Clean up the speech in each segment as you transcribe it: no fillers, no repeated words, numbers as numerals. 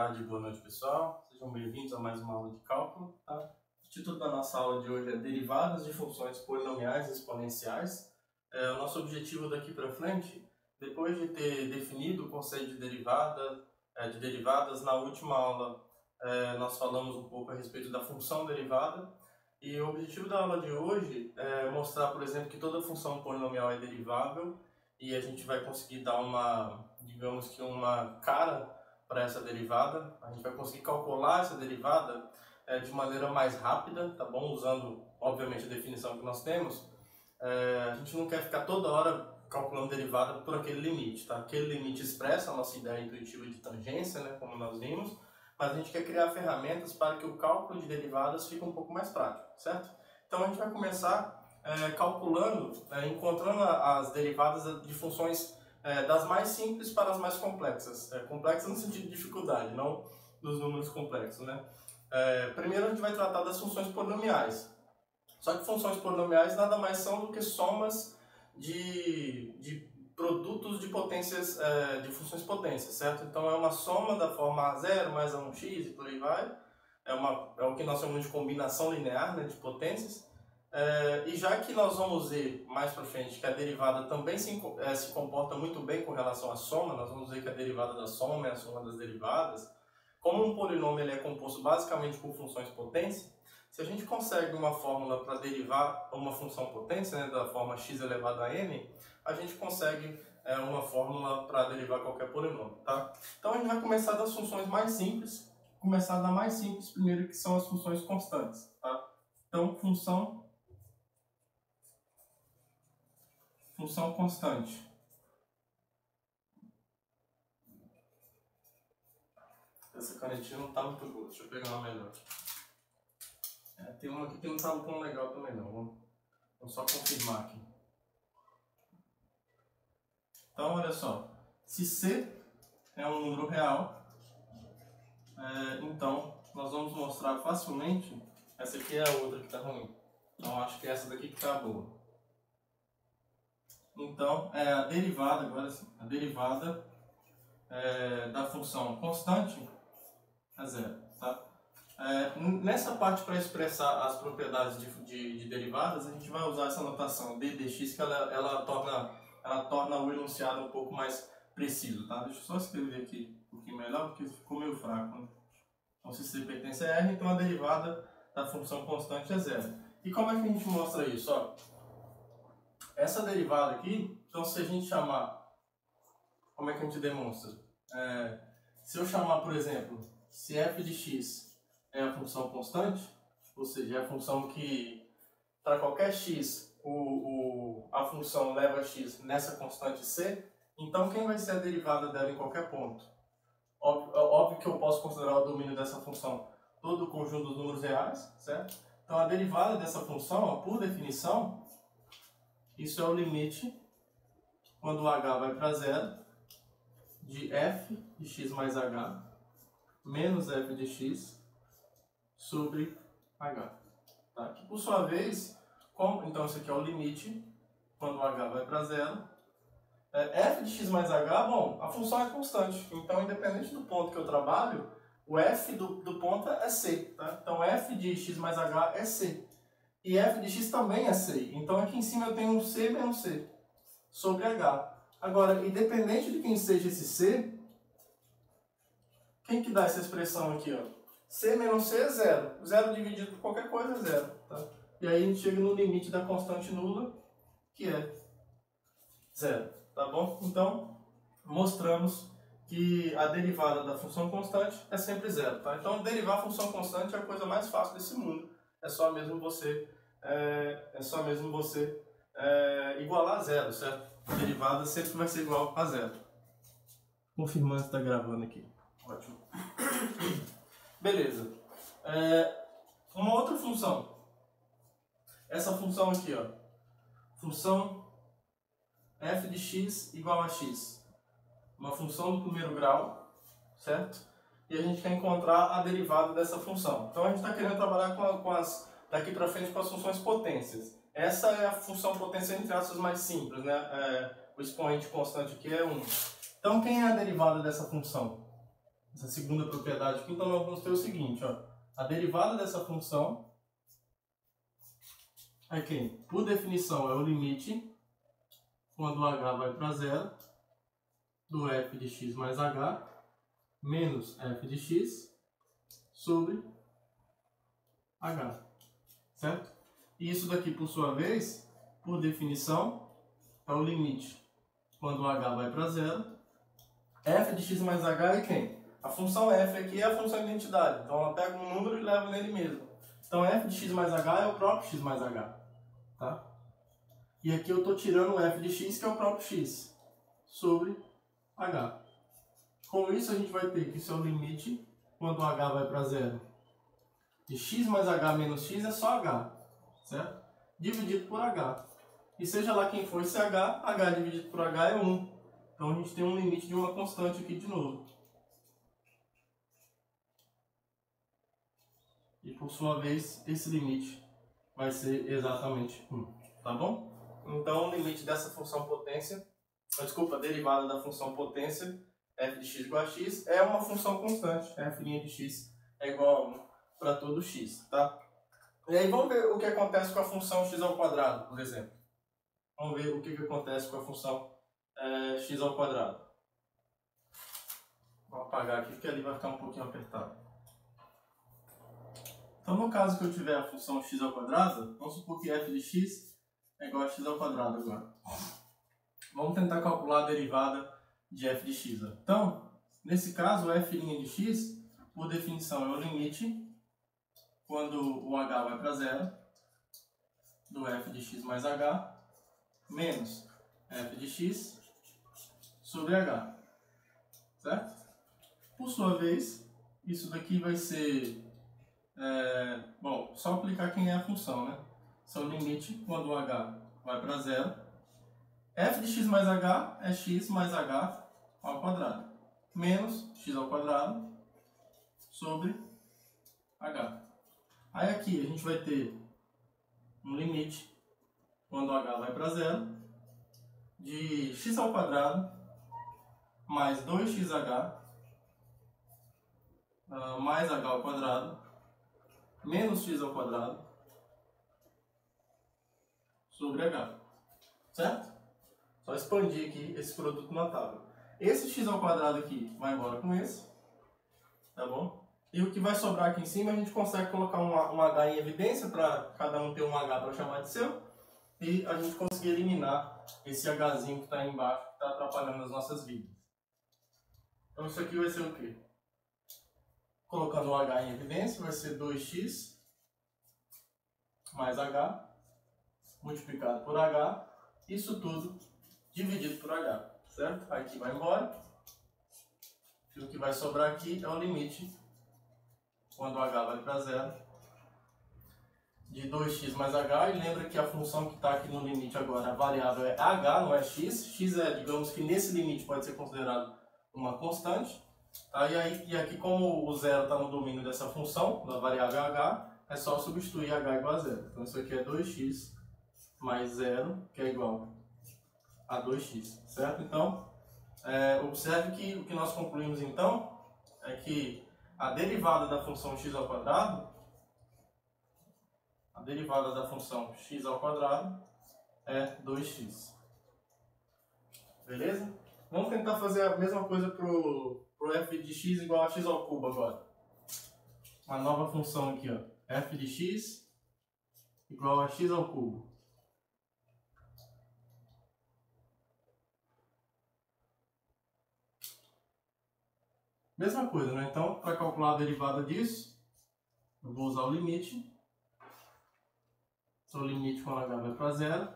tarde, boa noite, pessoal. Sejam bem-vindos a mais uma aula de cálculo. Tá? O título da nossa aula de hoje é Derivadas de funções polinomiais e exponenciais. O nosso objetivo daqui para frente, depois de ter definido o conceito de derivadas, na última aula nós falamos um pouco a respeito da função derivada. E o objetivo da aula de hoje é mostrar, por exemplo, que toda função polinomial é derivável e a gente vai conseguir dar uma cara para essa derivada. A gente vai conseguir calcular essa derivada de maneira mais rápida, tá bom? Usando, obviamente, a definição que nós temos. A gente não quer ficar toda hora calculando derivada por aquele limite, tá? Aquele limite expressa a nossa ideia intuitiva de tangência, né, como nós vimos, mas a gente quer criar ferramentas para que o cálculo de derivadas fique um pouco mais prático, certo? Então a gente vai começar calculando, encontrando as derivadas de funções das mais simples para as mais complexas. Complexas no sentido de dificuldade, não dos números complexos, né? Primeiro a gente vai tratar das funções polinomiais. Só que funções polinomiais nada mais são do que somas de produtos de potências, de funções potências, certo? Então é uma soma da forma A0 mais A1x e por aí vai. É o que nós chamamos de combinação linear, né, de potências. E já que nós vamos ver mais para frente que a derivada também se comporta muito bem com relação à soma, nós vamos ver que a derivada da soma é a soma das derivadas. Como um polinômio ele é composto basicamente por funções potência, se a gente consegue uma fórmula para derivar uma função potência, né, da forma x elevado a n, a gente consegue uma fórmula para derivar qualquer polinômio, tá? Então a gente vai começar das funções mais simples, começar da mais simples primeiro, que são as funções constantes, tá? Então função constante. Essa canetinha não está muito boa, deixa eu pegar uma melhor. Tem uma aqui que não está tão legal também não, vamos só confirmar aqui. Então olha só, se C é um número real, então nós vamos mostrar facilmente, essa aqui é a outra que está ruim, então acho que é essa daqui que está boa. Então, a derivada, agora sim, a derivada da função constante é zero, tá? Nessa parte, para expressar as propriedades de derivadas, a gente vai usar essa notação d dx, que ela torna o enunciado um pouco mais preciso, tá? Deixa eu só escrever aqui um pouquinho melhor, porque ficou meio fraco, né? Então, se C pertence a R, então a derivada da função constante é zero. E como é que a gente mostra isso? Ó, essa derivada aqui, então se a gente chamar, como é que a gente demonstra? Se eu chamar, por exemplo, se f de x é a função constante, ou seja, é a função que, para qualquer x, a função leva x nessa constante c, então quem vai ser a derivada dela em qualquer ponto? Óbvio que eu posso considerar o domínio dessa função todo o conjunto dos números reais, certo? Então a derivada dessa função, ó, por definição, isso é o limite, quando o h vai para zero, de f de x mais h menos f de x sobre h. Tá? Que por sua vez, então isso aqui é o limite, quando o h vai para zero. F de x mais h, bom, a função é constante, então independente do ponto que eu trabalho, o f do ponto é c. Tá? Então f de x mais h é c. E f de x também é c. Então aqui em cima eu tenho um c menos c sobre h. Agora, independente de quem seja esse c, quem que dá essa expressão aqui? Ó? C menos c é zero. Zero dividido por qualquer coisa é zero. Tá? E aí a gente chega no limite da constante nula, que é zero. Tá bom? Então, mostramos que a derivada da função constante é sempre zero. Tá? Então, derivar a função constante é a coisa mais fácil desse mundo. É só mesmo você igualar a zero, certo? A derivada sempre vai ser igual a zero. Confirmando que está gravando aqui. Ótimo. Beleza. Uma outra função. Essa função aqui, ó. Função f de x igual a x. Uma função do primeiro grau, certo? E a gente quer encontrar a derivada dessa função. Então a gente está querendo trabalhar daqui para frente com as funções potências. Essa é a função potência entre aspas mais simples, né? O expoente constante aqui é 1. Então quem é a derivada dessa função? essa segunda propriedade aqui, então nós vamos ter o seguinte, ó, a derivada dessa função, aqui, por definição, é o limite, quando h vai para zero, do f de x mais h, menos f de x, sobre h, certo? E isso daqui, por sua vez, por definição, é o limite, quando h vai para zero, f de x mais h é quem? A função f aqui é a função identidade, então ela pega um número e leva nele mesmo. Então f de x mais h é o próprio x mais h, tá? E aqui eu estou tirando o f de x, que é o próprio x, sobre h. Com isso a gente vai ter que isso é o limite, quando h vai para zero, de x mais h menos x é só h, certo? Dividido por h. E seja lá quem for esse h dividido por h é 1. Então a gente tem um limite de uma constante aqui de novo. E por sua vez, esse limite vai ser exatamente 1, tá bom? Então o limite dessa função potência, desculpa, a derivada da função potência, f de x igual a x, é uma função constante, f' de x é igual a 1 para todo x, tá? E aí vamos ver o que acontece com a função x ao quadrado, por exemplo. Vamos ver o que acontece com a função x ao quadrado. Vou apagar aqui porque ali vai ficar um pouquinho apertado. Então no caso que eu tiver a função x ao quadrado, vamos supor que f de x é igual a x ao quadrado agora. Vamos tentar calcular a derivada de f de x. Então, nesse caso, f' de x, por definição, é o limite quando o h vai para zero, do f de x mais h, menos f de x sobre h, certo? Por sua vez, isso daqui vai ser, bom, só aplicar quem é a função, né? Isso é o limite quando o h vai para zero. F de x mais h é x mais h ao quadrado, menos x ao quadrado sobre h. Aí aqui a gente vai ter um limite, quando h vai para zero, de x ao quadrado mais 2xh mais h ao quadrado menos x ao quadrado sobre h, certo? Só expandir aqui esse produto na tábua. Esse x ao quadrado aqui vai embora com esse, tá bom? E o que vai sobrar aqui em cima a gente consegue colocar um h em evidência para cada um ter um h para chamar de seu, e a gente conseguir eliminar esse hzinho que está aí embaixo, que está atrapalhando as nossas vidas. Então isso aqui vai ser o quê? Colocando o h em evidência, vai ser 2x mais h multiplicado por h, isso tudo dividido por h, certo? Aqui vai embora. E o que vai sobrar aqui é o limite, quando o h vai para zero, de 2x mais h. E lembra que a função que está aqui no limite agora, a variável é h, não é x. X é, digamos que nesse limite pode ser considerado uma constante. Tá? E aqui, como o zero está no domínio dessa função, da variável h, é só substituir h igual a zero. Então isso aqui é 2x mais 0, que é igual a 2x, certo? Então, observe que o que nós concluímos então é que a derivada da função x ao quadrado, é 2x. Beleza? Vamos tentar fazer a mesma coisa pro f de x igual a x ao cubo agora. Uma nova função aqui, ó. F de x igual a x ao cubo. Mesma coisa, né? Então, para calcular a derivada disso, eu vou usar o limite. Então, o limite quando h vai para zero,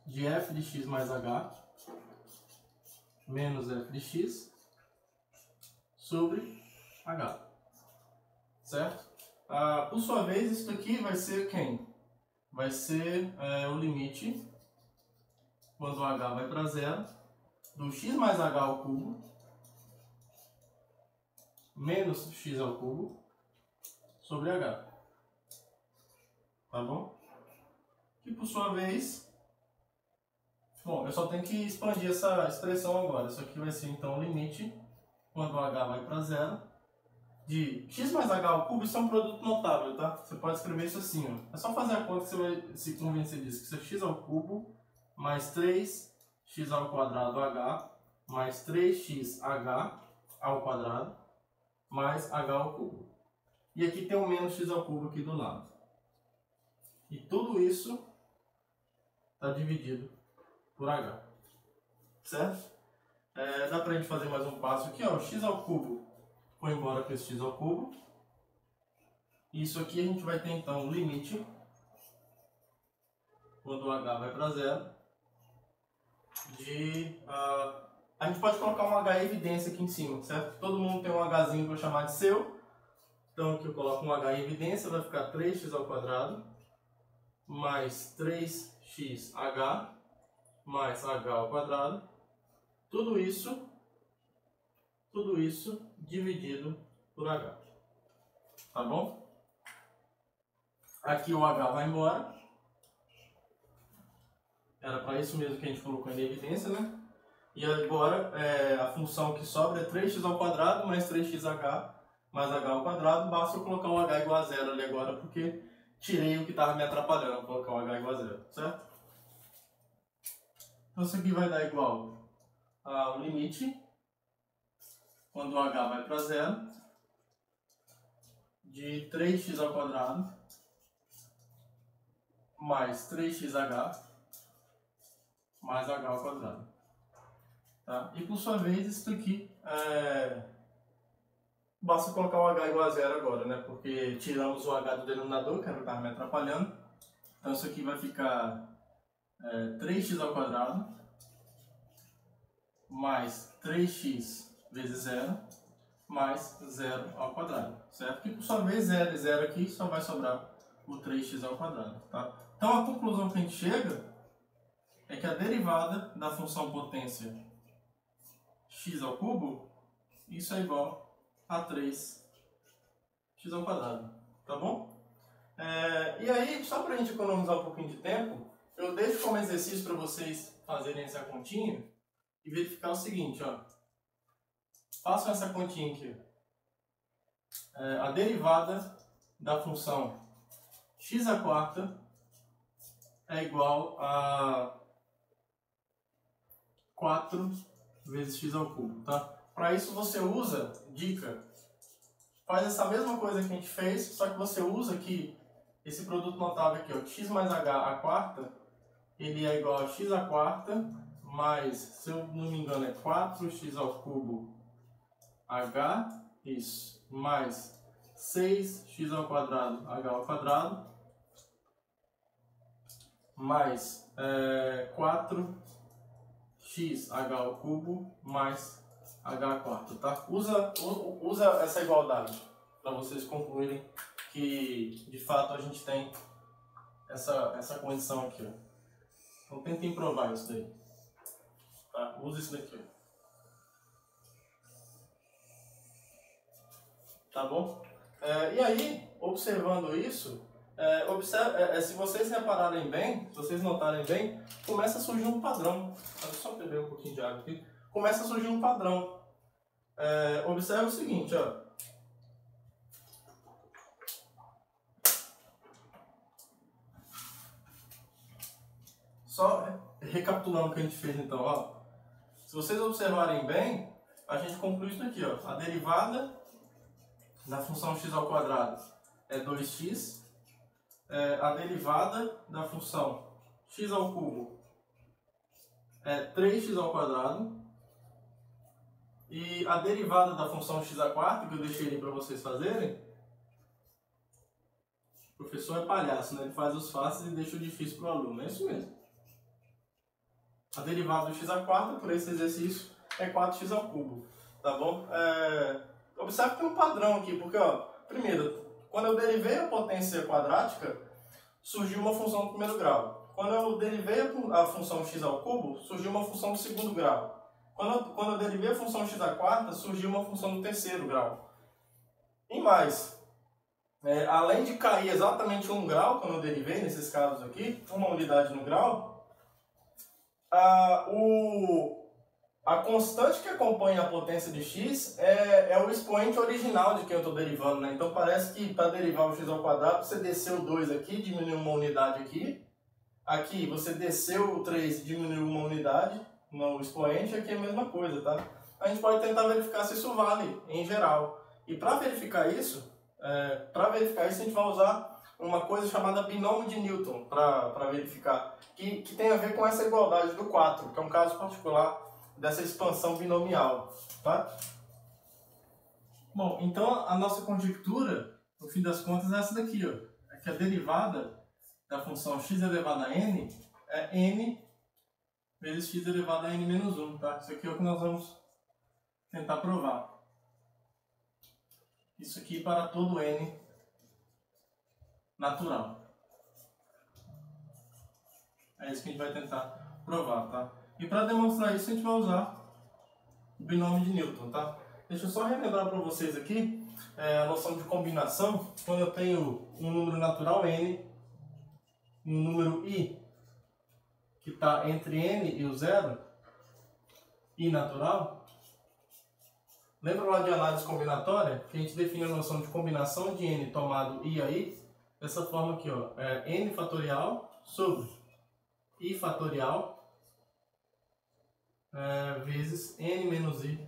de f de x mais h, menos f de x, sobre h. Certo? Por sua vez, isso aqui vai ser quem? Vai ser o limite, quando o h vai para zero, do x mais h ao cubo, menos x ao cubo, sobre h. Tá bom? E por sua vez, bom, eu só tenho que expandir essa expressão agora. Isso aqui vai ser então o limite, quando o h vai para zero, de x mais h ao cubo, isso é um produto notável, tá? Você pode escrever isso assim, ó. É só fazer a conta que você vai se convencer disso, que isso é x ao cubo mais 3x ao quadrado h mais 3xh ao quadrado mais h ao cubo. E aqui tem um menos x ao cubo aqui do lado. E tudo isso está dividido por h. Certo? Dá pra gente fazer mais um passo aqui, ó. O x ao cubo foi embora com esse x ao cubo. Isso aqui a gente vai ter então o limite, quando o h vai para zero, de... a gente pode colocar um h evidência aqui em cima, certo? Todo mundo tem um hzinho para chamar de seu. Então aqui eu coloco um h em evidência, vai ficar 3x ao quadrado mais 3xh mais h ao quadrado. Tudo isso dividido por h. Tá bom? Aqui o h vai embora. Era para isso mesmo que a gente colocou em evidência, né? E agora a função que sobra é 3x ao quadrado mais 3xh mais h ao quadrado. Basta eu colocar o h igual a zero ali agora, porque tirei o que estava me atrapalhando, colocar o h igual a zero, certo? Então isso aqui vai dar igual ao limite, quando o h vai para zero, de 3x ao quadrado mais 3xh mais h ao quadrado. Tá? E por sua vez, isso aqui basta colocar o h igual a zero agora, né? Porque tiramos o h do denominador, que era o que estava me atrapalhando. Então isso aqui vai ficar 3x ao quadrado mais 3x vezes zero mais zero ao quadrado, certo? E por sua vez, 0 e 0 aqui só vai sobrar o 3x ao quadrado, tá? Então a conclusão que a gente chega é que a derivada da função potência x ao cubo, isso é igual a 3x ao quadrado, tá bom? E aí, só para a gente economizar um pouquinho de tempo, eu deixo como exercício para vocês fazerem essa continha e verificar o seguinte, ó. Façam essa continha aqui. A derivada da função x à quarta é igual a 4 vezes x ao cubo, tá? Para isso você usa, dica, faz essa mesma coisa que a gente fez, só que você usa aqui esse produto notável aqui, ó, x mais h à quarta, ele é igual a x à quarta mais, se eu não me engano, é 4x ao cubo h, isso, mais 6x ao quadrado h ao quadrado, mais 4xh ao cubo mais h à quarta, tá? Usa essa igualdade para vocês concluírem que de fato a gente tem essa condição aqui, ó. Então tentem provar isso daí, tá? Usa isso daqui, ó. Tá bom? E aí, observando isso, se vocês repararem bem, se vocês notarem bem, começa a surgir um padrão. Deixa eu só beber um pouquinho de água aqui. Começa a surgir um padrão. Observe o seguinte, ó. Só recapitulando o que a gente fez então, ó. Se vocês observarem bem, a gente conclui isso aqui, ó. A derivada da função x ao quadrado é 2x. A derivada da função x ao cubo é 3x ao quadrado. E a derivada da função x à quarta, que eu deixei ali para vocês fazerem, o professor é palhaço, né? Ele faz os fáceis e deixa o difícil para o aluno. É isso mesmo. A derivada do x à quarta, por esse exercício, é 4x ao cubo. Tá bom? Observe que tem um padrão aqui, porque, ó, primeiro, quando eu derivei a potência quadrática, surgiu uma função do primeiro grau. Quando eu derivei a função x ao cubo, surgiu uma função do segundo grau. Quando eu derivei a função x à quarta, surgiu uma função do terceiro grau. E mais, além de cair exatamente 1 grau, quando eu derivei, nesses casos aqui, uma unidade no grau, a constante que acompanha a potência de x é o expoente original de quem eu estou derivando, né? Então parece que para derivar o x ao quadrado, você desceu o 2 aqui, diminuiu uma unidade aqui. Aqui você desceu o 3 e diminuiu uma unidade no expoente, aqui é a mesma coisa, tá? A gente pode tentar verificar se isso vale em geral. E para verificar isso, a gente vai usar uma coisa chamada binômio de Newton para verificar, que tem a ver com essa igualdade do 4, que é um caso particular dessa expansão binomial, tá? Bom, então a nossa conjectura, no fim das contas, é essa daqui, ó. É que a derivada da função x elevado a n é n vezes x elevado a n menos 1, tá? Isso aqui é o que nós vamos tentar provar. Isso aqui para todo n natural. É isso que a gente vai tentar provar, tá? E para demonstrar isso, a gente vai usar o binômio de Newton, tá? Deixa eu só relembrar para vocês aqui a noção de combinação. Quando eu tenho um número natural n, um número i, que está entre n e o zero, i natural. Lembra lá de análise combinatória? Que a gente define a noção de combinação de n tomado i a i, dessa forma aqui, ó, n fatorial sobre i fatorial vezes n menos i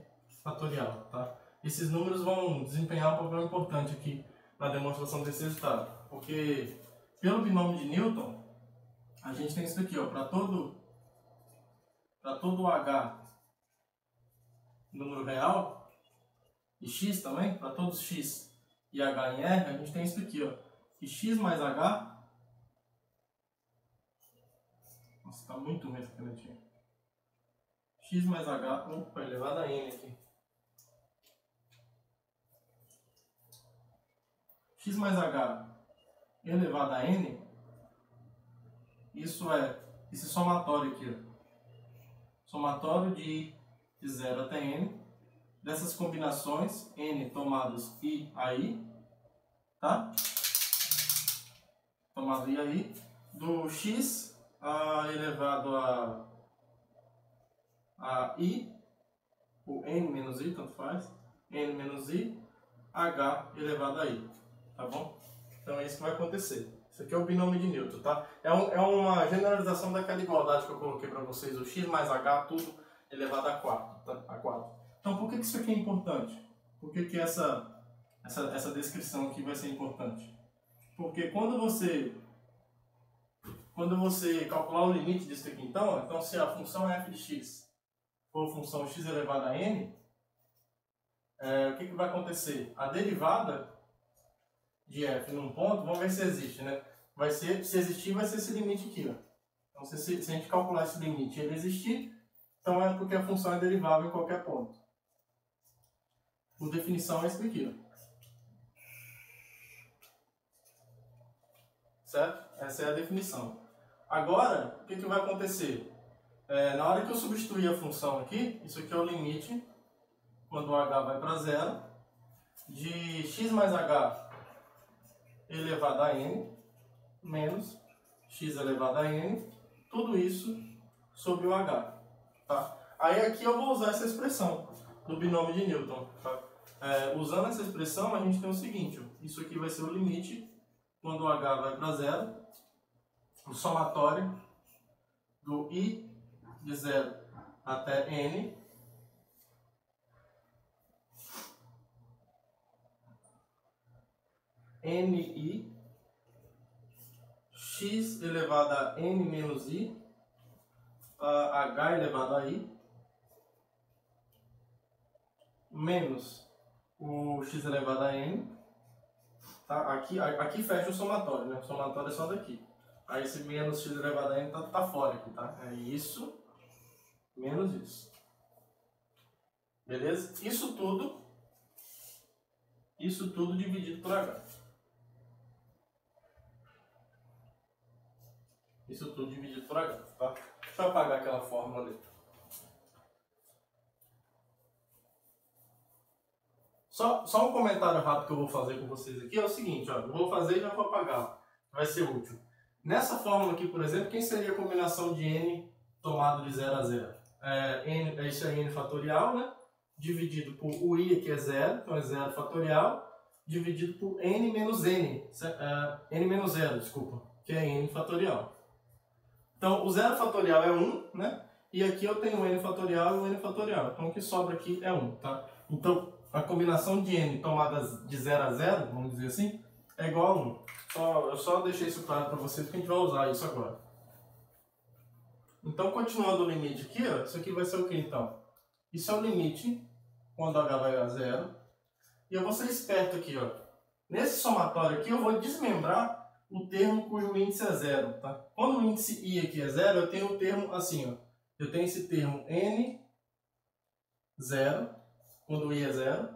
fatorial, tá? Esses números vão desempenhar um papel importante aqui na demonstração desse resultado, porque pelo binômio de Newton, a gente tem isso aqui, ó, para todo h número real, e x também, para todos x e h em R, a gente tem isso aqui, ó, que x mais h... Nossa, está muito ruim essa canetinha. X mais h, opa, elevado a n aqui. X mais h elevado a n, isso é esse somatório aqui, ó. Somatório de 0 até n, dessas combinações n tomados i a i, tá? Tomado i a i, do x elevado a i, ou n menos i, tanto faz, n menos i, h elevado a i, tá bom? Então é isso que vai acontecer. Isso aqui é o binômio de Newton, tá? É uma generalização daquela igualdade que eu coloquei para vocês, o x mais h, tudo elevado a 4, tá? A 4. Então por que isso aqui é importante? Por que essa descrição aqui vai ser importante? Porque quando você calcular o limite disso aqui, então se a função f de x for função x elevado a n, o que vai acontecer? A derivada de f num ponto, vamos ver se existe, né? Se existir, vai ser esse limite aqui, ó. Então, se a gente calcular esse limite e ele existir, então é porque a função é derivável em qualquer ponto. Por definição, é isso daqui, ó. Certo? Essa é a definição. Agora, o que vai acontecer? Na hora que eu substituir a função aqui, isso aqui é o limite, quando o h vai para zero, de x mais h elevado a n, menos x elevado a n, tudo isso sobre o h. Tá? Aí aqui eu vou usar essa expressão do binômio de Newton. Tá? Usando essa expressão, a gente tem o seguinte, ó, isso aqui vai ser o limite, quando o h vai para zero, o somatório do i de 0 até n, ni, x elevado a n menos i, h elevado a i, menos o x elevado a n, tá? Aqui fecha o somatório, né? O somatório é só daqui. Aí esse menos x elevado a n tá fora aqui, tá? É isso, menos isso. Beleza? Isso tudo dividido por h. Isso tudo dividido por h, tá? Deixa eu apagar aquela fórmula ali. Só um comentário rápido que eu vou fazer com vocês aqui é o seguinte, ó, eu vou fazer e já vou apagar. Vai ser útil. Nessa fórmula aqui, por exemplo, quem seria a combinação de n tomado de 0 a 0? isso é n fatorial, né? Dividido por o i aqui é 0, então é 0 fatorial, dividido por n menos n, n menos 0, desculpa, que é n fatorial. Então, o 0 fatorial é 1, né? E aqui eu tenho o n fatorial e o n fatorial. Então, o que sobra aqui é 1, tá? Então, a combinação de n tomadas de 0 a 0, vamos dizer assim, é igual a 1. Eu só deixei isso claro para vocês, porque a gente vai usar isso agora. Então, continuando o limite aqui, ó, isso aqui vai ser o que, então? Isso é o limite, quando h vai a 0. E eu vou ser esperto aqui, ó. Nesse somatório aqui, eu vou desmembrar o termo cujo índice é 0, tá? Quando o índice i aqui é 0, eu tenho o termo assim, ó. Eu tenho esse termo n, 0, quando o i é 0.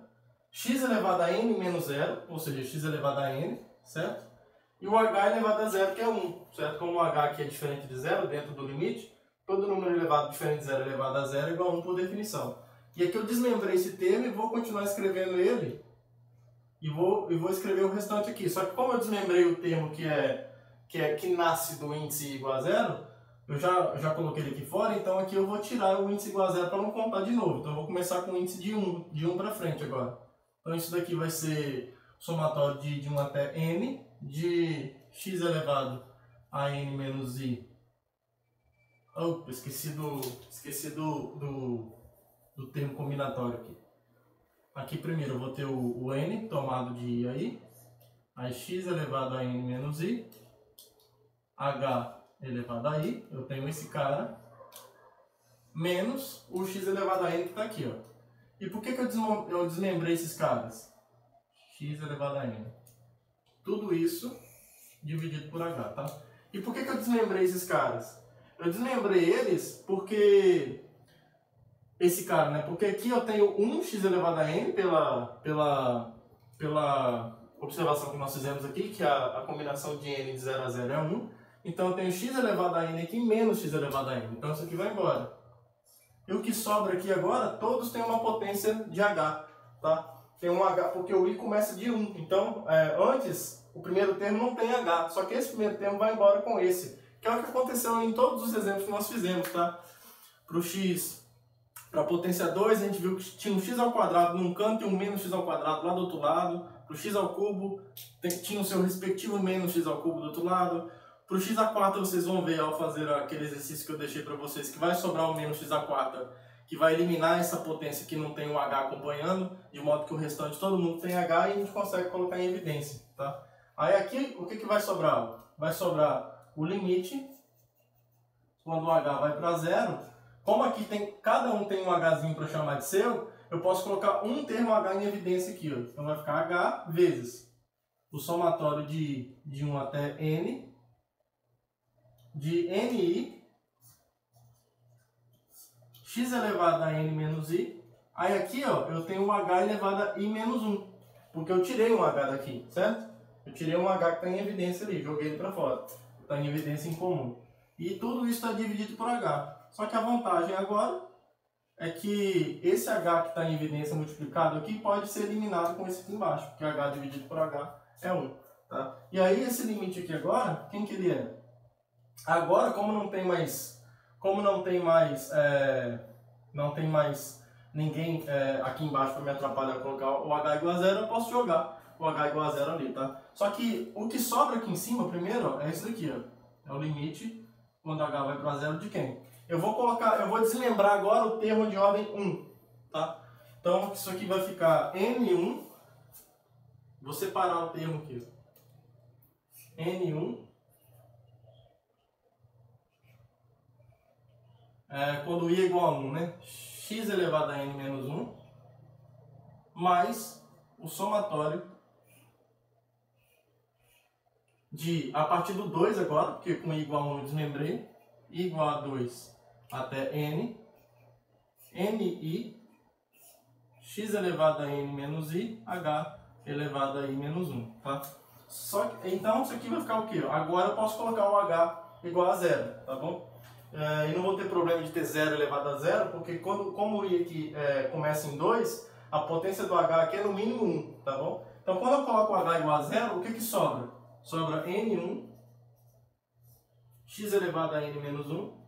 X elevado a n menos 0, ou seja, x elevado a n, certo? E o h elevado a 0, que é 1, certo? Como o h aqui é diferente de 0, dentro do limite, todo número elevado diferente de 0 elevado a 0 é igual a 1 por definição. E aqui eu desmembrei esse termo e vou continuar escrevendo ele. E vou escrever o restante aqui. Só que como eu desmembrei o termo que nasce do índice igual a 0, eu já coloquei ele aqui fora, então aqui eu vou tirar o índice igual a 0 para não contar de novo. Então eu vou começar com o índice de 1 para frente agora. Então isso daqui vai ser somatório de 1 até n, de x elevado a n menos i. Opa, esqueci do termo combinatório aqui. Aqui primeiro eu vou ter o n tomado de i aí x elevado a n menos i, h elevado a i, eu tenho esse cara, menos o x elevado a n que está aqui, ó. E por que eu desmembrei esses caras? X elevado a n. Tudo isso dividido por h, tá? E por que eu desmembrei esses caras? Eu desmembrei eles porque... Esse cara, né? Porque aqui eu tenho 1x elevado a n pela observação que nós fizemos aqui, que a combinação de n de 0 a 0 é 1. Então eu tenho x elevado a n aqui menos x elevado a n. Então isso aqui vai embora. E o que sobra aqui agora, todos têm uma potência de h, tá? Tem um h, porque o i começa de 1. Então, antes, o primeiro termo não tem h. Só que esse primeiro termo vai embora com esse. Que é o que aconteceu em todos os exemplos que nós fizemos, tá? Para o x... Para a potência 2, a gente viu que tinha um x ao quadrado num canto e um menos x ao quadrado lá do outro lado. Para o x ao cubo, tinha o seu respectivo menos x ao cubo do outro lado. Para o x à quarta, vocês vão ver ao fazer aquele exercício que eu deixei para vocês, que vai sobrar o menos x à quarta, que vai eliminar essa potência que não tem o h acompanhando, de modo que o restante todo mundo tem h e a gente consegue colocar em evidência, tá? Aí aqui, o que vai sobrar? Vai sobrar o limite, quando o h vai para 0. Como aqui cada um tem um hzinho para chamar de seu, eu posso colocar um termo h em evidência aqui, ó. Então vai ficar h vezes o somatório de 1 até n, de ni, x elevado a n menos i. Aí aqui, ó, eu tenho um h elevado a i menos 1, porque eu tirei um h daqui, certo? Eu tirei um h que está em evidência ali, joguei ele para fora. Está em evidência em comum. E tudo isso está dividido por h. Só que a vantagem agora é que esse h que está em evidência multiplicado aqui pode ser eliminado com esse aqui embaixo, porque h dividido por h é 1. Tá? E aí esse limite aqui agora, quem que ele é? Agora, como não tem mais ninguém aqui embaixo para me atrapalhar a colocar o h igual a 0, eu posso jogar o h igual a 0 ali, tá? Só que o que sobra aqui em cima, primeiro, ó, é esse daqui, ó. É o limite quando h vai para 0 de quem? Eu vou desmembrar agora o termo de ordem 1, tá? Então, isso aqui vai ficar n1, vou separar o termo aqui, n1, quando i é igual a 1, né? X elevado a n menos 1, mais o somatório de, a partir do 2 agora, porque com i igual a 1 eu desmembrei, i igual a 2 até n, ni, x elevado a n menos i, h elevado a i menos 1, tá? Então isso aqui vai ficar o quê? Agora eu posso colocar o h igual a 0, tá bom? E não vou ter problema de ter 0 elevado a 0, porque como o i aqui começa em 2, a potência do h aqui é no mínimo 1, tá bom? Então quando eu coloco o h igual a 0, o que sobra? Sobra n1, x elevado a n menos 1,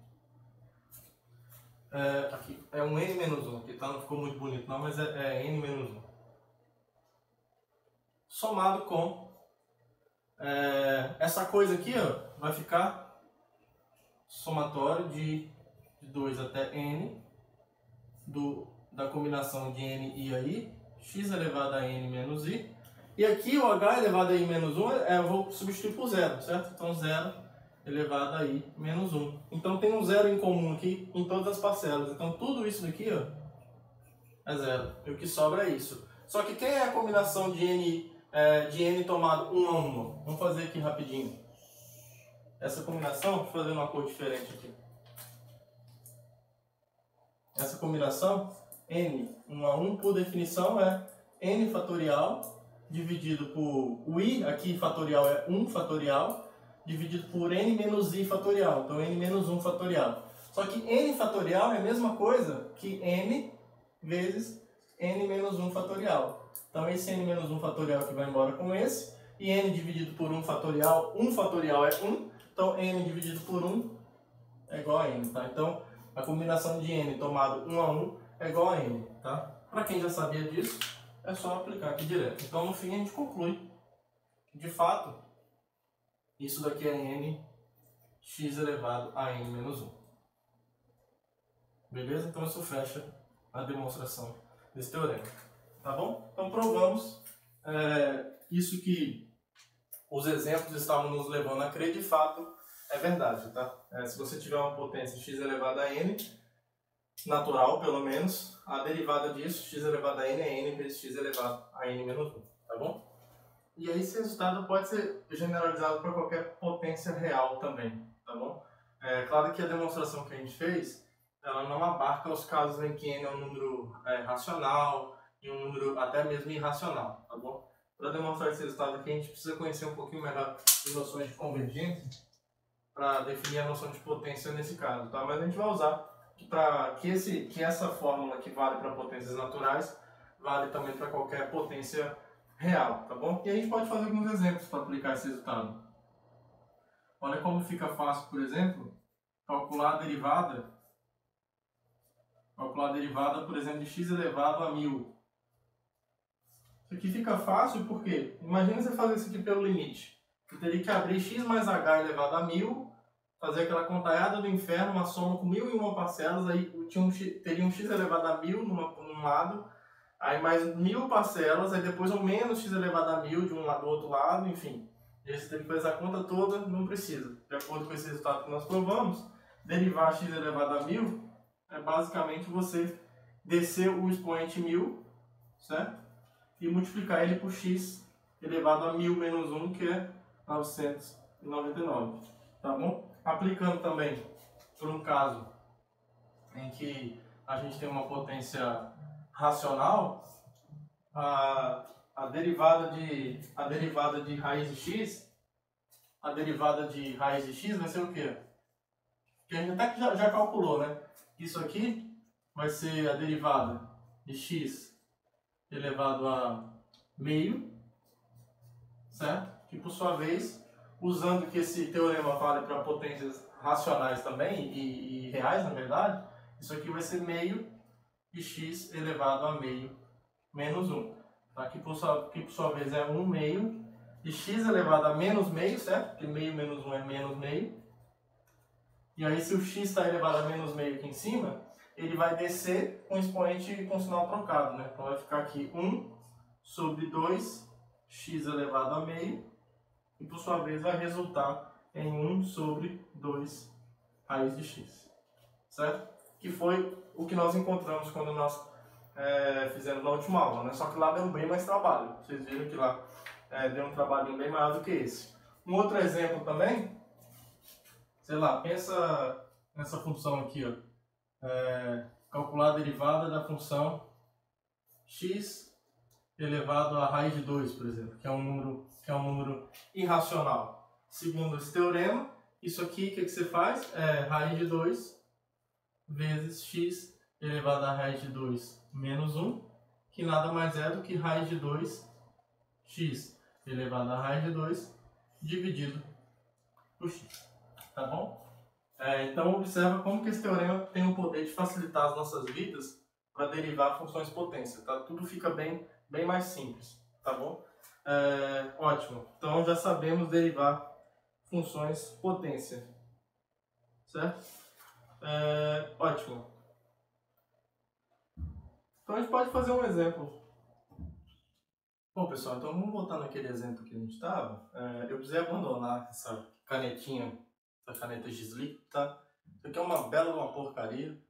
aqui é um n menos 1, que tá, não ficou muito bonito não, mas é n menos 1. Somado com essa coisa aqui, ó, vai ficar somatório de 2 até n da combinação de n e a i, x elevado a n menos i. E aqui o h elevado a i menos 1 eu vou substituir por zero, certo? Então 0 elevado a i menos 1. Então tem um zero em comum aqui em todas as parcelas. Então tudo isso daqui, ó, é zero. E o que sobra é isso. Só que quem é a combinação de n tomado 1 a 1? Vamos fazer aqui rapidinho. Essa combinação, deixa eu fazer uma cor diferente aqui. Essa combinação, n 1 a 1, por definição, é n fatorial dividido por o i, aqui fatorial é 1 fatorial, dividido por n menos i fatorial, então n menos 1 fatorial. Só que n fatorial é a mesma coisa que n vezes n menos 1 fatorial. Então esse n menos 1 fatorial que vai embora com esse, e n dividido por 1 fatorial é 1, então n dividido por 1 é igual a n, tá? Então a combinação de n tomado 1 a 1 é igual a n, tá? Para quem já sabia disso, é só aplicar aqui direto. Então no fim a gente conclui que de fato isso daqui é n x elevado a n menos 1. Beleza? Então isso fecha a demonstração desse teorema. Tá bom? Então provamos isso que os exemplos estavam nos levando a crer, de fato é verdade, tá? Se você tiver uma potência x elevado a n, natural pelo menos, a derivada disso, x elevado a n, é n vezes x elevado a n menos 1, tá bom? E aí esse resultado pode ser generalizado para qualquer potência real também, tá bom? É claro que a demonstração que a gente fez, ela não abarca os casos em que n é um número racional, e um número até mesmo irracional, tá bom? Para demonstrar esse resultado aqui, a gente precisa conhecer um pouquinho melhor as noções de convergência para definir a noção de potência nesse caso, tá? Mas a gente vai usar para que essa fórmula que vale para potências naturais vale também para qualquer potência real, tá bom? E a gente pode fazer alguns exemplos para aplicar esse resultado. Olha como fica fácil, por exemplo, calcular a derivada, por exemplo, de x elevado a 1000. Isso aqui fica fácil porque, imagina você fazer isso aqui pelo limite. Você teria que abrir x mais h elevado a 1000, fazer aquela contaiada do inferno, uma soma com 1001 parcelas, aí teria um x elevado a 1000 num lado, aí mais 1000 parcelas, aí depois um menos x elevado a 1000 do outro lado, enfim. E aí você tem que fazer a conta toda, não precisa. De acordo com esse resultado que nós provamos, derivar x elevado a 1000 é basicamente você descer o expoente 1000, certo? E multiplicar ele por x elevado a 1000 menos 1, que é 999, tá bom? Aplicando também por um caso em que a gente tem uma potência racional, a derivada de raiz de x, vai ser o quê? Que a gente até que já calculou, né? Isso aqui vai ser a derivada de x elevado a meio, certo? Que por sua vez, usando que esse teorema vale para potências racionais também e reais, na verdade, isso aqui vai ser meio de x elevado a meio menos 1. Tá? Que por sua vez é 1 meio de x elevado a menos meio, certo? Porque meio menos 1 é menos meio. E aí se o x está elevado a menos meio aqui em cima, ele vai descer com o expoente com sinal trocado, né? Então vai ficar aqui 1 sobre 2 x elevado a meio, e por sua vez vai resultar em 1 sobre 2 raiz de x, certo? Que foi o que nós encontramos quando nós fizemos na última aula, né? Só que lá deu bem mais trabalho. Vocês viram que lá deu um trabalhinho bem maior do que esse. Um outro exemplo também, sei lá, pensa nessa função aqui, ó. Calcular a derivada da função x elevado à raiz de 2, por exemplo, que é um número irracional. Segundo esse teorema, isso aqui, o que você faz? Raiz de 2 vezes x elevado à raiz de 2 menos 1, que nada mais é do que raiz de 2x elevado à raiz de 2 dividido por x. Tá bom? Então observa como que esse teorema tem o poder de facilitar as nossas vidas para derivar funções potência, tá? Tudo fica bem mais simples, tá bom? Ótimo, então já sabemos derivar funções potência, certo? Ótimo. Então a gente pode fazer um exemplo. Bom, pessoal, então vamos voltar naquele exemplo que a gente estava. Eu precisei abandonar essa canetinha, essa caneta Giz-Líquido, tá? Isso aqui é uma bela uma porcaria,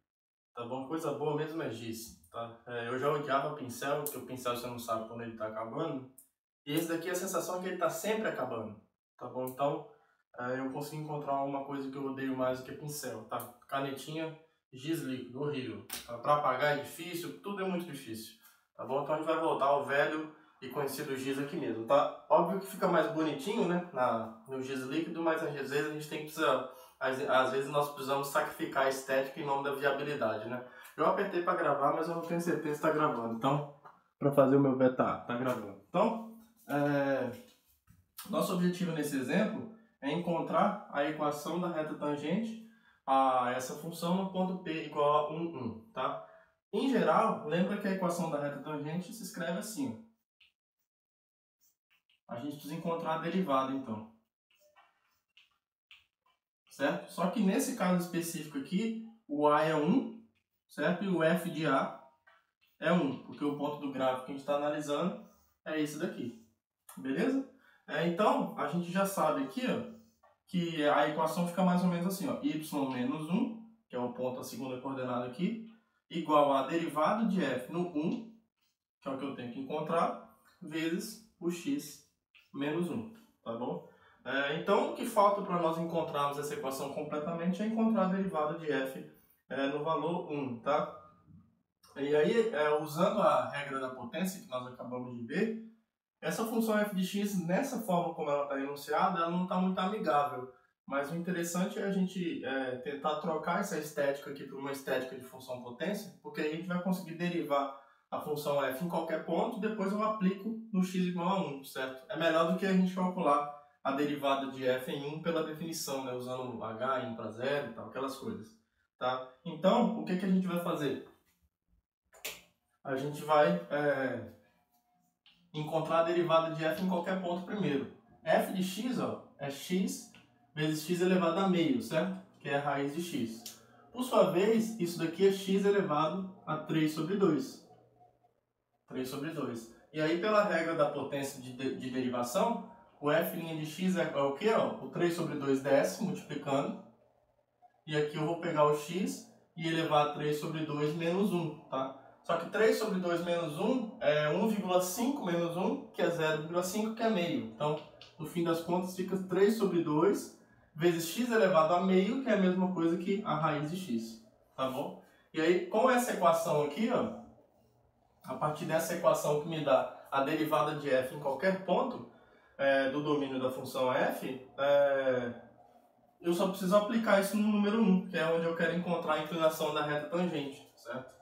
tá bom? Coisa boa mesmo é giz, tá? Eu já odiava pincel, porque o pincel você não sabe quando ele está acabando. E esse daqui a sensação é que ele está sempre acabando, tá bom? Então eu consegui encontrar uma coisa que eu odeio mais do que pincel, tá? Canetinha Giz-Líquido, horrível. Para apagar é difícil, tudo é muito difícil, tá bom? Então a gente vai voltar ao velho e conhecido giz aqui mesmo, tá? Óbvio que fica mais bonitinho, né, no giz líquido, mas às vezes a gente tem que precisar, às vezes nós precisamos sacrificar a estética em nome da viabilidade, né? Eu apertei para gravar, mas eu não tenho certeza se está gravando, então, para fazer o meu beta, tá gravando. Então, nosso objetivo nesse exemplo é encontrar a equação da reta tangente a essa função no ponto P igual a 1, 1, tá? Em geral, lembra que a equação da reta tangente se escreve assim. A gente precisa encontrar a derivada, então. Certo? Só que nesse caso específico aqui, o A é 1, certo? E o F de A é 1, porque o ponto do gráfico que a gente está analisando é esse daqui. Beleza? Então, a gente já sabe aqui, ó, que a equação fica mais ou menos assim, ó, y menos 1, que é o ponto, a segunda coordenada aqui, igual a derivada de f no 1, que é o que eu tenho que encontrar, vezes o x menos 1, tá bom? Então, o que falta para nós encontrarmos essa equação completamente é encontrar a derivada de f no valor 1, tá? E aí, usando a regra da potência que nós acabamos de ver, essa função f de x, nessa forma como ela está enunciada, ela não está muito amigável. Mas o interessante é a gente tentar trocar essa estética aqui por uma estética de função potência, porque aí a gente vai conseguir derivar a função f em qualquer ponto, e depois eu aplico no x igual a 1, certo? É melhor do que a gente calcular a derivada de f em 1 pela definição, né? Usando h indo para 0 e tal, aquelas coisas. Tá? Então, o que a gente vai fazer? A gente vai encontrar a derivada de f em qualquer ponto primeiro. F de x, ó, é x vezes x elevado a meio, certo? Que é a raiz de x. Por sua vez, isso daqui é x elevado a 3 sobre 2. 3 sobre 2. E aí, pela regra da potência de derivação, o f' de x é o quê? Ó? O 3 sobre 2 desce, multiplicando. E aqui eu vou pegar o x e elevar a 3 sobre 2 menos 1, tá? Só que 3 sobre 2 menos 1 é 1,5 menos 1, que é 0,5, que é meio. Então, no fim das contas, fica 3 sobre 2 vezes x elevado a meio, que é a mesma coisa que a raiz de x. Tá bom? E aí, com essa equação aqui, ó, a partir dessa equação que me dá a derivada de f em qualquer ponto do domínio da função f, eu só preciso aplicar isso no número 1, que é onde eu quero encontrar a inclinação da reta tangente, certo?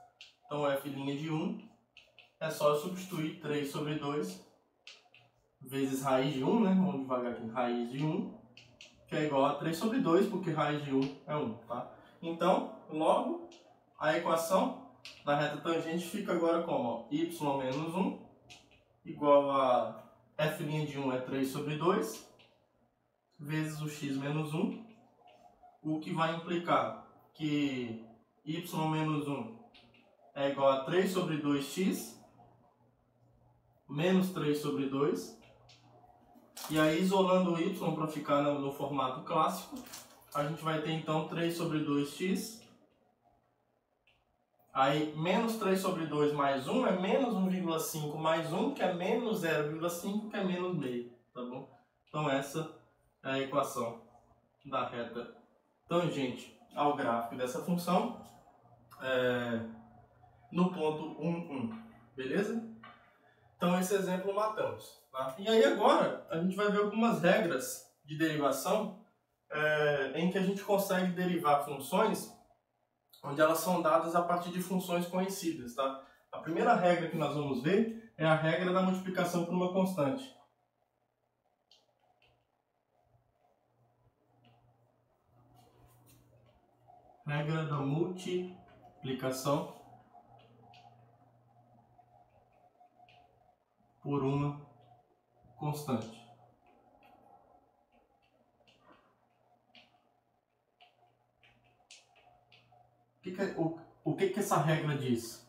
Então, f' de 1 é só eu substituir 3 sobre 2 vezes raiz de 1, né? Vamos devagar aqui, raiz de 1, que é igual a 3 sobre 2, porque raiz de 1 é 1, tá? Então, logo, a equação da reta tangente fica agora como, ó, y menos 1 igual a f' de 1 é 3 sobre 2 vezes o x menos 1, o que vai implicar que y menos 1 é igual a 3 sobre 2x menos 3 sobre 2. E aí, isolando o y para ficar no formato clássico, a gente vai ter então 3 sobre 2x. Aí, menos 3 sobre 2 mais 1 é menos 1,5 mais 1, que é menos 0,5, que é menos meio. Tá bom? Então, essa é a equação da reta tangente ao gráfico dessa função no ponto 1, 1. Beleza? Então, esse exemplo matamos. Tá? E aí, agora, a gente vai ver algumas regras de derivação em que a gente consegue derivar funções onde elas são dadas a partir de funções conhecidas. Tá? A primeira regra que nós vamos ver é a regra da multiplicação por uma constante. Regra da multiplicação por uma constante. O que essa regra diz?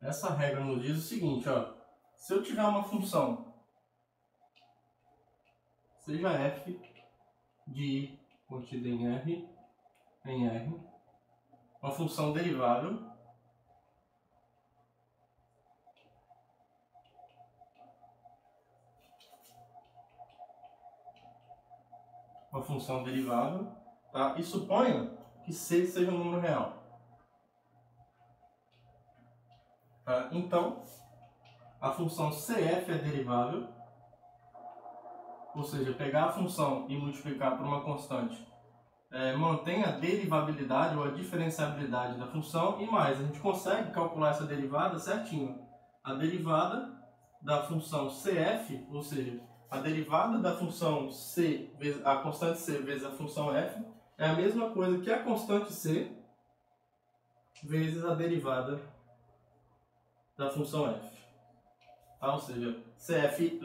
Essa regra nos diz o seguinte, ó. Se eu tiver uma função, seja f de i contida em R, uma função derivável, tá? E suponha que C seja um número real. Tá? Então, a função CF é derivável, ou seja, pegar a função e multiplicar por uma constante mantém a derivabilidade ou a diferenciabilidade da função, e mais, a gente consegue calcular essa derivada certinho. A derivada da função CF, ou seja, a derivada da função C, vezes a constante C vezes a função F, é a mesma coisa que a constante C vezes a derivada da função F. Tá? Ou seja, CF'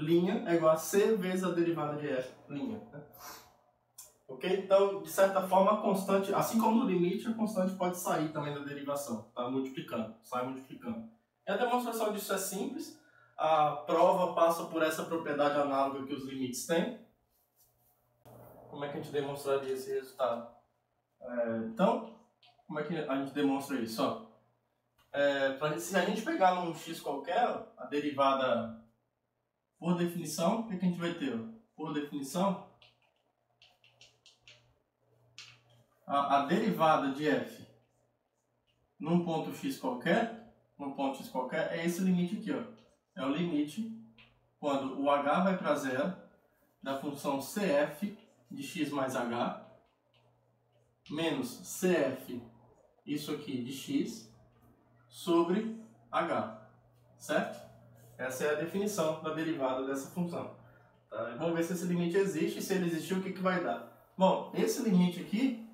é igual a C vezes a derivada de F'. Né? Ok? Então, de certa forma, a constante, assim como no limite, a constante pode sair também da derivação. Tá? Multiplicando, sai multiplicando. E a demonstração disso é simples. A prova passa por essa propriedade análoga que os limites têm. Como é que a gente demonstraria esse resultado? Então, como é que a gente demonstra isso? Ó, se a gente pegar num x qualquer, a derivada por definição, o que a gente vai ter? Por definição, a derivada de f num ponto x qualquer, é esse limite aqui, ó. É o limite quando o h vai para zero da função cf de x mais h menos cf, isso aqui, de x, sobre h, certo? Essa é a definição da derivada dessa função. Tá? Vamos ver se esse limite existe, e se ele existir, o que vai dar. Bom, esse limite aqui,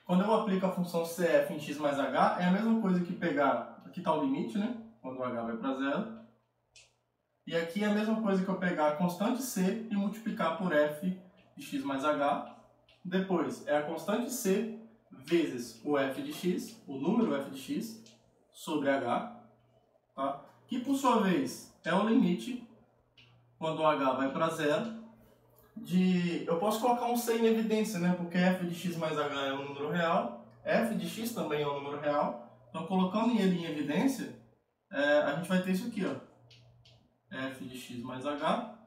quando eu aplico a função cf em x mais h, é a mesma coisa que pegar, aqui está o limite, né? Quando o h vai para zero. E aqui é a mesma coisa que eu pegar a constante c e multiplicar por f de x mais h. Depois, é a constante c vezes o f de x, o número f de x, sobre h, tá? Que por sua vez é o limite, quando o h vai para zero, eu posso colocar um c em evidência, né? Porque f de x mais h é um número real, f de x também é um número real, então colocando ele em evidência, a gente vai ter isso aqui, ó, f de x mais h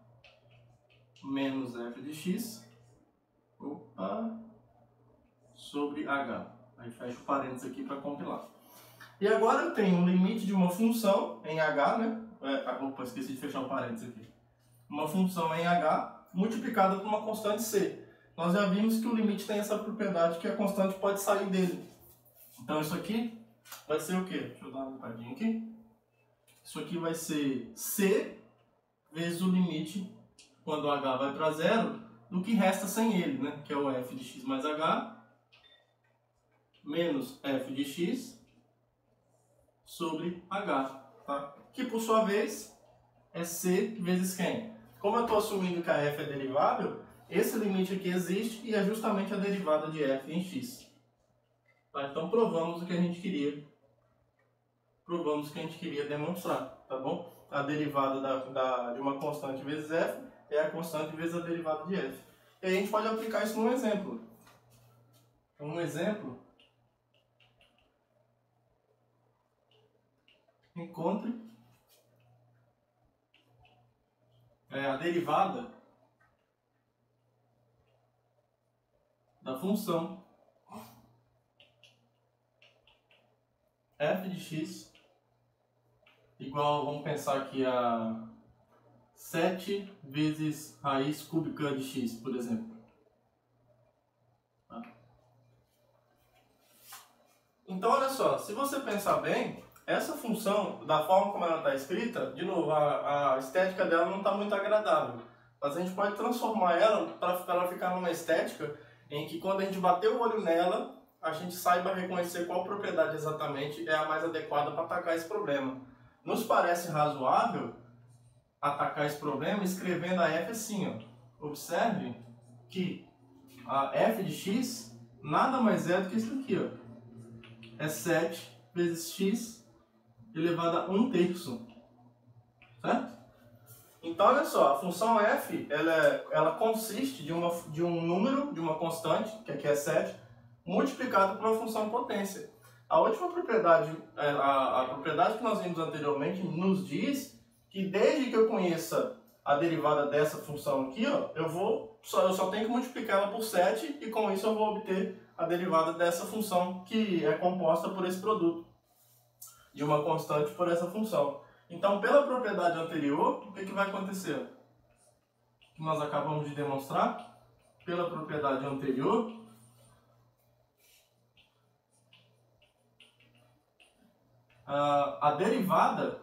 menos f de x sobre h. Aí fecha o parênteses aqui para compilar. E agora eu tenho um limite de uma função em h, né? Esqueci de fechar o parênteses aqui. Uma função em h multiplicada por uma constante c. Nós já vimos que o limite tem essa propriedade que a constante pode sair dele. Então isso aqui vai ser o quê? Deixa eu dar uma limpadinha aqui. Isso aqui vai ser c vezes o limite, quando h vai para zero, do que resta sem ele, né? Que é o f de x mais h menos f de x sobre h, tá? Que por sua vez é c vezes quem? Como eu estou assumindo que a f é derivável, esse limite aqui existe e é justamente a derivada de f em x. Tá? Então provamos o que a gente queria. Demonstrar, tá bom? A derivada de uma constante vezes f é a constante vezes a derivada de f. E aí a gente pode aplicar isso num exemplo. Um exemplo, encontre a derivada da função f de x igual, vamos pensar aqui, a 7 vezes raiz cúbica de x, por exemplo. Tá? Então, olha só, se você pensar bem, essa função, da forma como ela está escrita, de novo, a estética dela não está muito agradável. Mas a gente pode transformar ela para ela ficar numa estética em que, quando a gente bater o olho nela, a gente saiba reconhecer qual propriedade exatamente é a mais adequada para atacar esse problema. Nos parece razoável atacar esse problema escrevendo a f assim, ó. Observe que a f de x nada mais é do que isso aqui, ó. É 7 vezes x elevado a 1/3, certo? Então, olha só, a função f, ela consiste de um número, de uma constante, que aqui é 7, multiplicado por uma função potência. A última propriedade, a propriedade que nós vimos anteriormente, nos diz que desde que eu conheça a derivada dessa função aqui, ó, eu só tenho que multiplicar ela por 7 e com isso eu vou obter a derivada dessa função que é composta por esse produto de uma constante por essa função. Então, pela propriedade anterior, o que vai acontecer? Que nós acabamos de demonstrar, pela propriedade anterior, a derivada,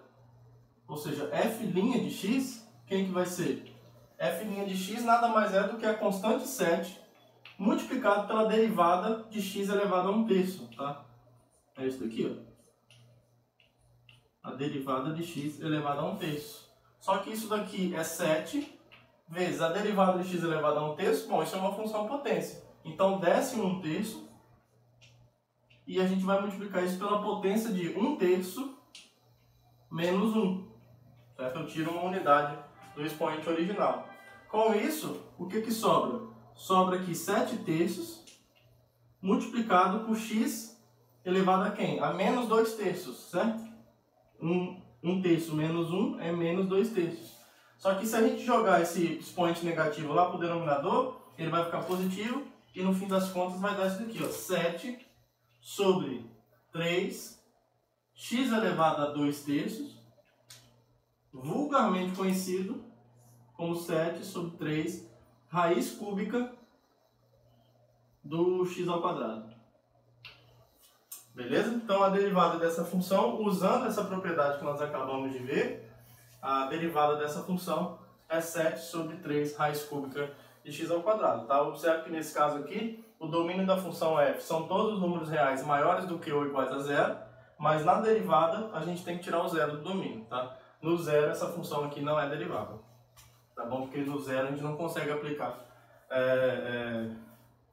ou seja, f' de x, quem que vai ser? F' de x nada mais é do que a constante 7 multiplicado pela derivada de x elevado a 1/3, tá? É isso daqui, ó. A derivada de x elevado a 1/3. Só que isso daqui é 7 vezes a derivada de x elevado a 1/3. Bom, isso é uma função potência. Então, desce 1/3 e a gente vai multiplicar isso pela potência de 1/3 menos 1. Certo? Eu tiro uma unidade do expoente original. Com isso, o que sobra? Sobra aqui 7/3 multiplicado por x elevado a quem? A menos 2/3, certo? 1/3 menos 1 é menos 2/3. Só que se a gente jogar esse expoente negativo lá para o denominador, ele vai ficar positivo e no fim das contas vai dar isso daqui, ó, 7 sobre 3 x elevado a 2/3, vulgarmente conhecido como 7 sobre 3 raiz cúbica do x ao quadrado. Beleza? Então, a derivada dessa função, usando essa propriedade que nós acabamos de ver, a derivada dessa função é 7 sobre 3 raiz cúbica de x ao quadrado. Tá? Observe que nesse caso aqui, o domínio da função f são todos os números reais maiores do que ou iguais a zero, mas na derivada a gente tem que tirar o zero do domínio. Tá? No zero, essa função aqui não é derivável. Tá bom? Porque no zero a gente não consegue aplicar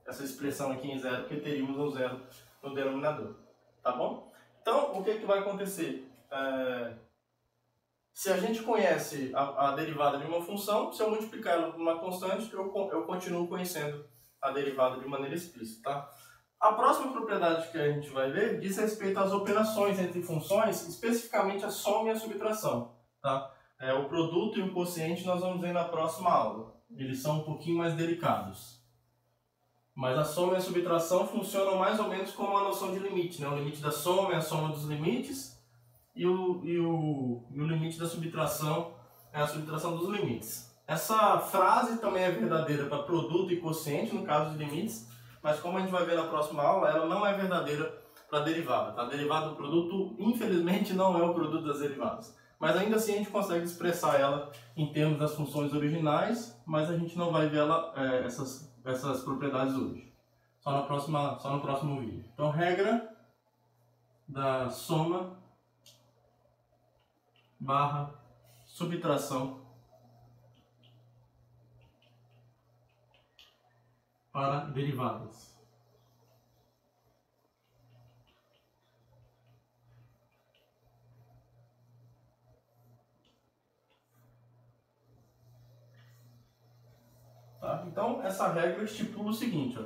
essa expressão aqui em zero, porque teríamos um zero no denominador. Tá bom? Então, o que vai acontecer? Se a gente conhece a derivada de uma função, se eu multiplicar ela por uma constante, eu continuo conhecendo a derivada de maneira explícita. Tá? A próxima propriedade que a gente vai ver diz respeito às operações entre funções, especificamente a soma e a subtração. Tá? O produto e o quociente nós vamos ver na próxima aula. Eles são um pouquinho mais delicados. Mas a soma e a subtração funcionam mais ou menos como a noção de limite. Né? O limite da soma é a soma dos limites e o limite da subtração é a subtração dos limites. Essa frase também é verdadeira para produto e quociente, no caso de limites, mas como a gente vai ver na próxima aula, ela não é verdadeira para a derivada. Tá? A derivada do produto, infelizmente, não é o produto das derivadas. Mas ainda assim a gente consegue expressar ela em termos das funções originais, mas a gente não vai ver ela, essas propriedades hoje. Só no próximo vídeo. Então, regra da soma barra subtração para derivadas. Tá? Então, essa regra estipula o seguinte, ó.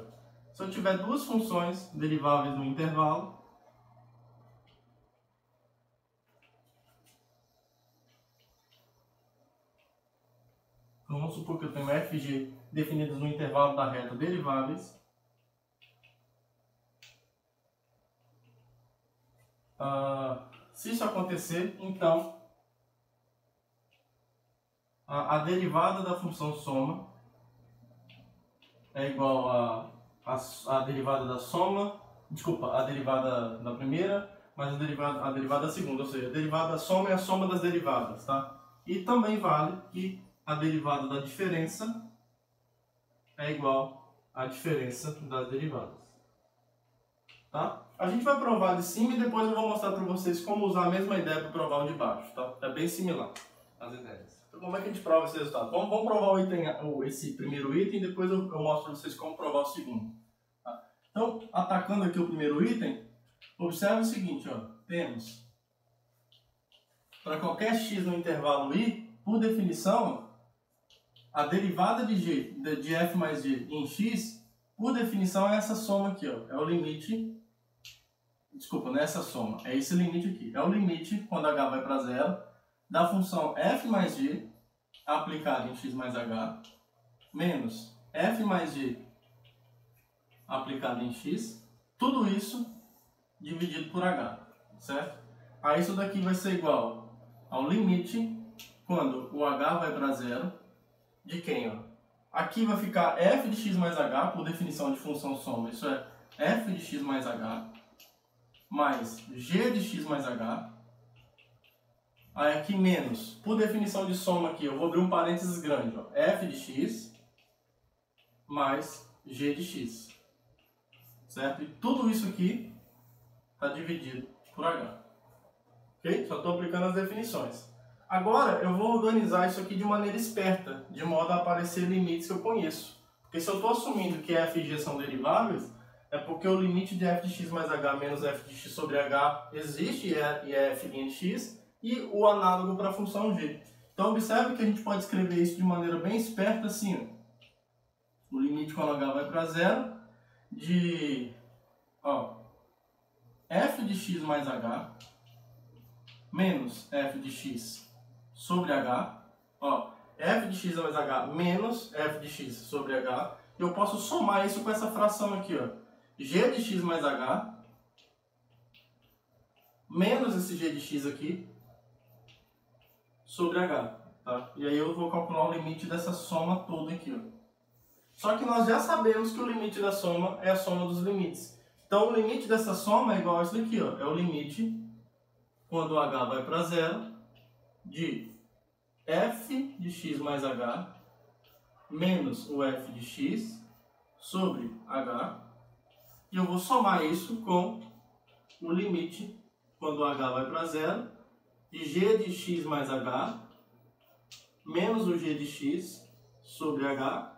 Se eu tiver duas funções deriváveis no intervalo, então vamos supor que eu tenho f e g definidas no intervalo da reta deriváveis, se isso acontecer, então a derivada da função soma é igual a derivada da soma, desculpa, a derivada da primeira, mas a derivada da segunda, ou seja, a derivada da soma é a soma das derivadas, tá? E também vale que a derivada da diferença é igual à diferença das derivadas. tá? A gente vai provar de cima e depois eu vou mostrar para vocês como usar a mesma ideia para provar o de baixo, tá? É bem similar as ideias. Então, como é que a gente prova esse resultado? Vamos provar esse primeiro item e depois eu mostro para vocês como provar o segundo. Tá? Então, atacando aqui o primeiro item, observe o seguinte, ó, temos para qualquer x no intervalo i, por definição, a derivada de f mais g em x, por definição, é essa soma aqui, ó, é o limite. Desculpa, não é essa soma, é esse limite aqui. É o limite, quando h vai para zero, da função f mais g aplicada em x mais h, menos f mais g aplicado em x, tudo isso dividido por h, certo? Aí isso daqui vai ser igual ao limite, quando o h vai para zero, de quem? Ó? Aqui vai ficar f de x mais h, por definição de função soma, isso é f de x mais h, mais g de x mais h. Aí aqui menos, por definição de soma aqui, eu vou abrir um parênteses grande, ó, f de x mais g de x, certo? E tudo isso aqui está dividido por h. Ok? Só estou aplicando as definições. Agora eu vou organizar isso aqui de maneira esperta, de modo a aparecer limites que eu conheço. Porque se eu estou assumindo que f e g são deriváveis, é porque o limite de f de x mais h menos f de x sobre h existe e é f' de x, e o análogo para a função g. Então observe que a gente pode escrever isso de maneira bem esperta assim, ó. O limite quando h vai para zero de f de x mais h menos f de x sobre h, f de x mais h menos f de x sobre h, e eu posso somar isso com essa fração aqui, ó, g de x mais h menos esse g de x aqui sobre h, tá? E aí eu vou calcular o limite dessa soma toda aqui, ó. Só que nós já sabemos que o limite da soma é a soma dos limites. Então o limite dessa soma é igual a isso daqui, ó, é o limite quando h vai para zero de f de x mais h menos o f de x sobre h, e eu vou somar isso com o limite quando h vai para zero de g de x mais h menos o g de x sobre h,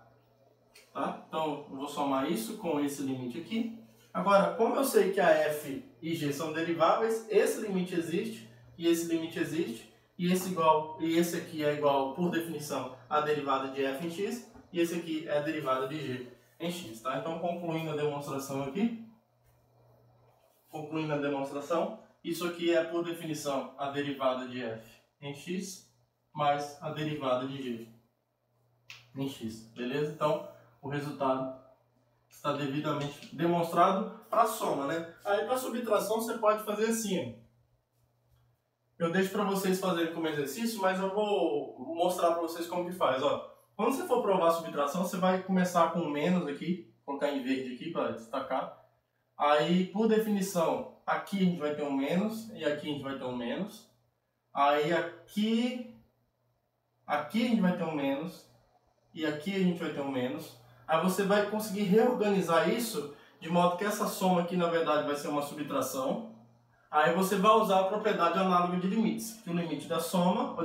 tá? Então eu vou somar isso com esse limite aqui. Agora, como eu sei que a f e g são deriváveis, esse limite existe e esse limite existe, e esse aqui é igual, por definição, à derivada de f em x, e esse aqui é a derivada de g em x, tá? Então, concluindo a demonstração aqui, isso aqui é, por definição, a derivada de f em x mais a derivada de g em x, beleza? Então, o resultado está devidamente demonstrado para a soma, né? Aí, para a subtração, você pode fazer assim, ó. Eu deixo para vocês fazerem como exercício, mas eu vou mostrar para vocês como que faz, ó. Quando você for provar a subtração, você vai começar com menos aqui, colocar em verde aqui para destacar. Aí, por definição, aqui a gente vai ter um menos e aqui a gente vai ter um menos. Aí aqui a gente vai ter um menos e aqui a gente vai ter um menos. Aí você vai conseguir reorganizar isso de modo que essa soma aqui, na verdade, vai ser uma subtração. Aí você vai usar a propriedade análoga de limites, que o limite da soma,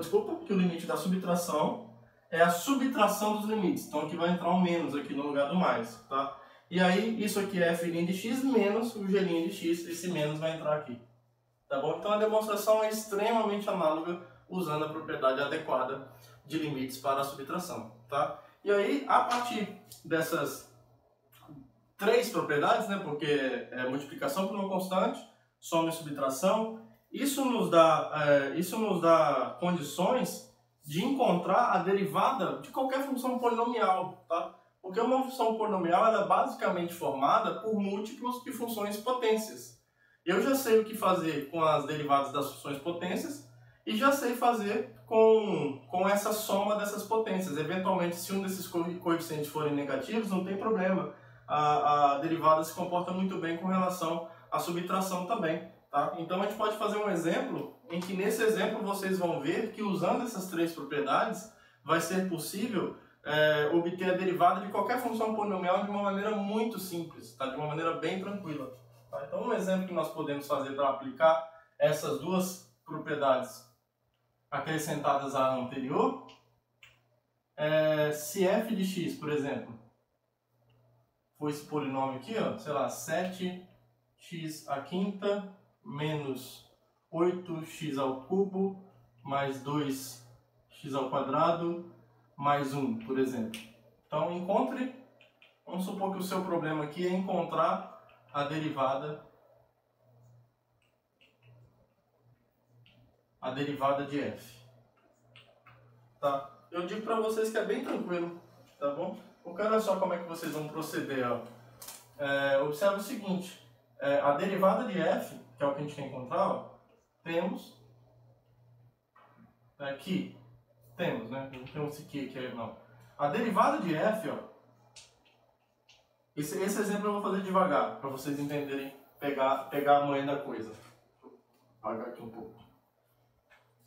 que o limite da subtração é a subtração dos limites. Então aqui vai entrar um menos aqui no lugar do mais, tá? E aí isso aqui é f' de x menos o g' de x, esse menos vai entrar aqui. Tá bom? Então a demonstração é extremamente análoga usando a propriedade adequada de limites para a subtração, tá? E aí, a partir dessas três propriedades, né, porque é multiplicação por uma constante, soma e subtração, isso nos dá condições de encontrar a derivada de qualquer função polinomial, tá? Porque uma função polinomial ela é basicamente formada por múltiplos de funções potências. Eu já sei o que fazer com as derivadas das funções potências e já sei fazer com essa soma dessas potências. Eventualmente, se um desses coeficientes forem negativos, não tem problema. A derivada se comporta muito bem com relação à subtração também, tá? Então a gente pode fazer um exemplo em que nesse exemplo vocês vão ver que usando essas três propriedades vai ser possível obter a derivada de qualquer função polinomial de uma maneira muito simples, tá? De uma maneira bem tranquila. Tá? Então, um exemplo que nós podemos fazer para aplicar essas duas propriedades acrescentadas à anterior é se f de x, por exemplo, for esse polinômio aqui, ó, sei lá, 7x à quinta menos 8x ao cubo mais 2x ao quadrado mais 1, por exemplo. Então, vamos supor que o seu problema aqui é encontrar a derivada de f. Tá? Eu digo para vocês que é bem tranquilo, tá bom? Porque olha só como é que vocês vão proceder, ó. Observa o seguinte, a derivada de f, que é o que a gente quer encontrar, ó, temos aqui, né? Não temos esse aqui, não. A derivada de f, ó, esse exemplo eu vou fazer devagar, para vocês entenderem, pegar a manha da coisa. Vou apagar aqui um pouco.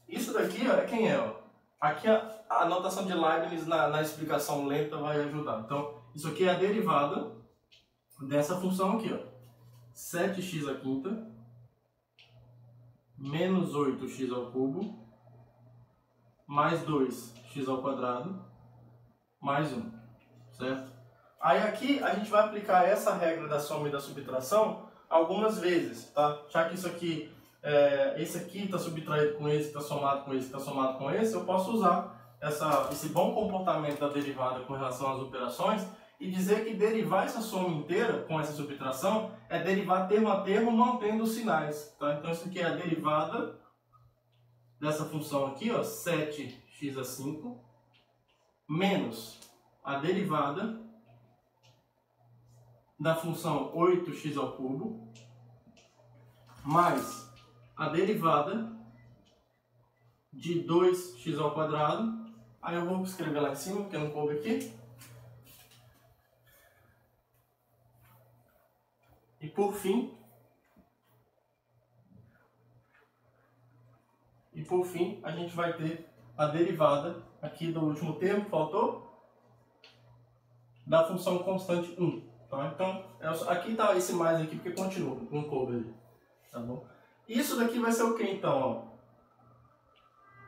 Isso daqui, ó, é quem é, ó. Aqui a notação de Leibniz na explicação lenta vai ajudar. Então, isso aqui é a derivada dessa função aqui, ó. 7x à quinta menos 8x ao cubo mais 2x ao quadrado mais 1, certo? Aí aqui a gente vai aplicar essa regra da soma e da subtração algumas vezes, tá? Já que isso aqui, esse aqui está subtraído com esse, está somado com esse, está somado com esse, eu posso usar esse bom comportamento da derivada com relação às operações e dizer que derivar essa soma inteira com essa subtração é derivar termo a termo mantendo os sinais, tá? Então isso aqui é a derivada dessa função aqui, ó, 7x a 5 menos a derivada da função 8x ao cubo mais a derivada de 2x ao quadrado. Aí eu vou escrever lá em cima, porque não coube aqui. E por fim, a gente vai ter a derivada aqui do último termo, faltou, da função constante 1. Tá? Então, aqui está esse mais aqui, porque continua, não coube ali. Tá bom? Isso daqui vai ser o que então? Ó?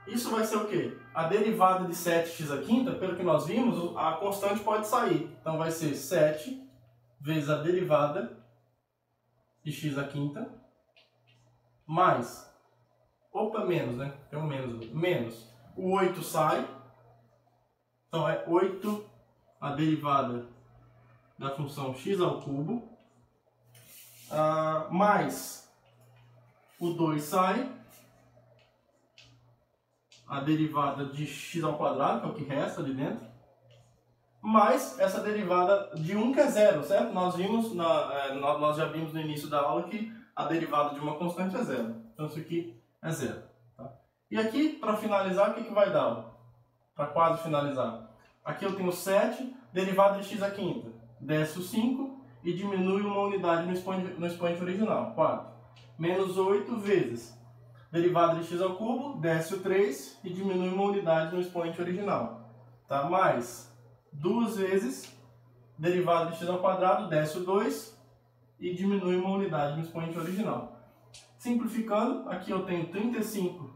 Isso vai ser o que? A derivada de 7x à quinta, pelo que nós vimos, a constante pode sair. Então vai ser 7 vezes a derivada de x à quinta mais, menos, né? Tem um menos ali. Menos o 8 sai. Então é 8 a derivada da função x ao cubo mais o 2 sai, a derivada de x ao quadrado, que é o que resta ali dentro, mais essa derivada de 1 que é zero, certo? Nós já vimos no início da aula que a derivada de uma constante é zero. Então isso aqui é zero. Tá? E aqui, para finalizar, o que vai dar? Para quase finalizar. Aqui eu tenho 7, derivada de x à quinta. Desce o 5 e diminui uma unidade no expoente original, 4. Menos 8 vezes derivada de x ao cubo, desce o 3 e diminui uma unidade no expoente original. Tá? Mais 2 vezes derivada de x ao quadrado, desce o 2 e diminui uma unidade no expoente original. Simplificando, aqui eu tenho 35x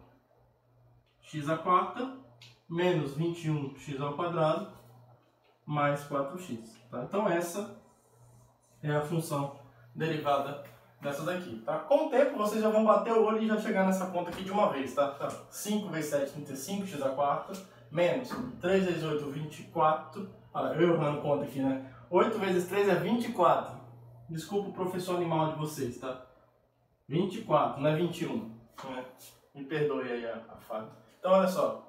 à quarta menos 21x ao quadrado mais 4x. Tá? Então essa é a função derivada dessa daqui. Tá? Com o tempo vocês já vão bater o olho e já chegar nessa conta aqui de uma vez. Tá? Então, 5 vezes 7, 35, x à quarta, menos 3 vezes 8, 24. Olha, eu errando conta aqui, né? 8 vezes 3 é 24. Desculpa o professor animal de vocês, tá? 24, não é 21. Né? Me perdoe aí a falha. Então olha só.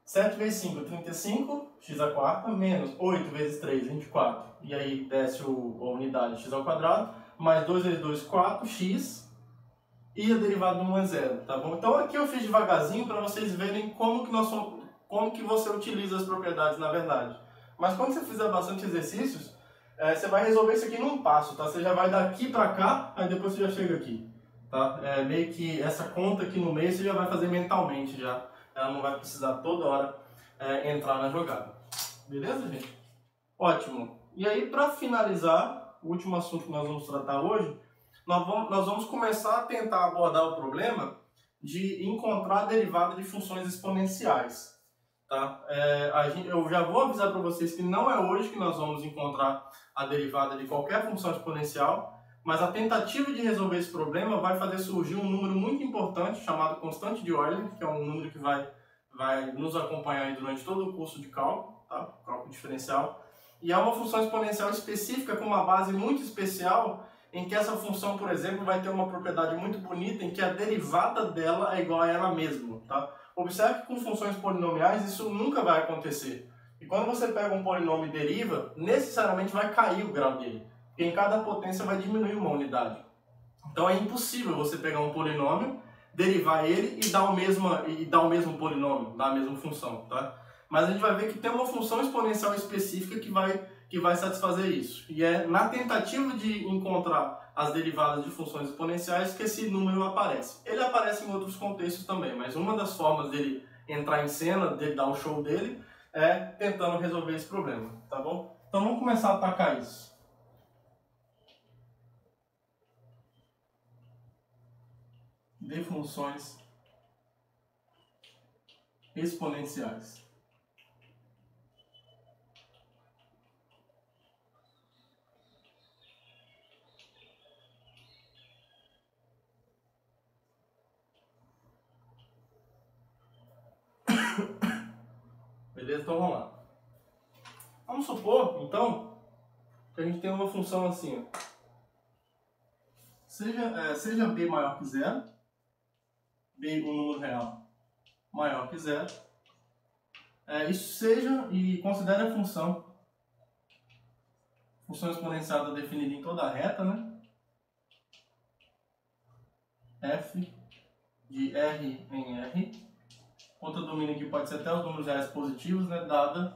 7 vezes 5, 35, x à quarta, menos 8 vezes 3, 24. E aí desce a unidade x ao quadrado, mais 2 vezes 2, 4, x. E a derivada do 1 é 0, tá bom? Então aqui eu fiz devagarzinho para vocês verem como que você utiliza as propriedades na verdade. Mas quando você fizer bastante exercícios, você vai resolver isso aqui num passo, tá? Você já vai daqui para cá, aí depois você já chega aqui, tá? Meio que essa conta aqui no meio você já vai fazer mentalmente já. Ela não vai precisar toda hora entrar na jogada. Beleza, gente? Ótimo. E aí, para finalizar, o último assunto que nós vamos tratar hoje nós vamos começar a tentar abordar o problema de encontrar a derivada de funções exponenciais. Tá? Eu já vou avisar para vocês que não é hoje que nós vamos encontrar a derivada de qualquer função exponencial, mas a tentativa de resolver esse problema vai fazer surgir um número muito importante chamado constante de Euler, que é um número que vai nos acompanhar aí durante todo o curso de cálculo, tá? Cálculo diferencial. E é uma função exponencial específica com uma base muito especial, em que essa função, por exemplo, vai ter uma propriedade muito bonita em que a derivada dela é igual a ela mesma. Tá? Observe que com funções polinomiais isso nunca vai acontecer. E quando você pega um polinômio e deriva, necessariamente vai cair o grau dele. Porque em cada potência vai diminuir uma unidade. Então é impossível você pegar um polinômio, derivar ele e dar o mesmo polinômio, dar a mesma função. Tá? Mas a gente vai ver que tem uma função exponencial específica que vai satisfazer isso. E é na tentativa de encontrar as derivadas de funções exponenciais que esse número aparece. Ele aparece em outros contextos também, mas uma das formas dele entrar em cena, dele dar o show dele, é tentando resolver esse problema, tá bom? Então vamos começar a atacar isso. De funções exponenciais. Beleza? Então vamos lá. Vamos supor, então, que a gente tem uma função assim, ó. Seja b maior que zero, b um número real maior que zero, isso seja, e considere a função exponencial definida em toda a reta, né? f de R em R, conta domínio que pode ser até os números reais positivos, né? Dada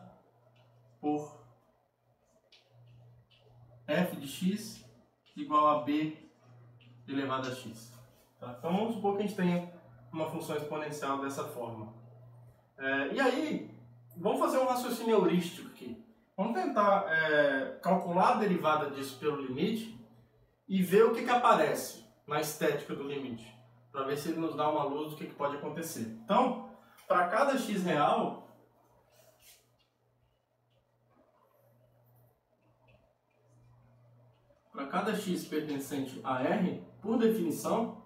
por f de x igual a b elevado a x. Tá? Então vamos supor que a gente tenha uma função exponencial dessa forma. E aí, vamos fazer um raciocínio heurístico aqui. Vamos tentar calcular a derivada disso pelo limite e ver o que aparece na estética do limite, para ver se ele nos dá uma luz do que pode acontecer. Então, para cada x real, para cada x pertencente a R, por definição,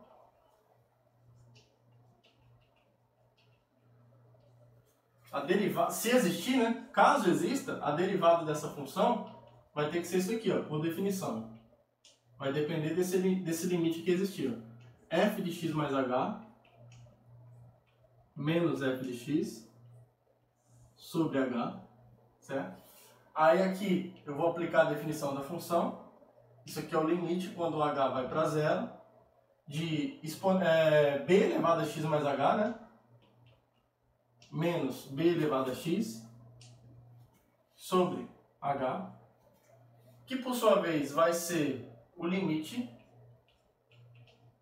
a derivada, se existir, né? Caso exista, a derivada dessa função vai ter que ser isso aqui, ó, por definição. Vai depender desse limite que existir. F de x mais h menos f de x sobre h, certo? Aí aqui eu vou aplicar a definição da função. Isso aqui é o limite quando o h vai para zero de b elevado a x mais h, né? Menos b elevado a x sobre h, que por sua vez vai ser o limite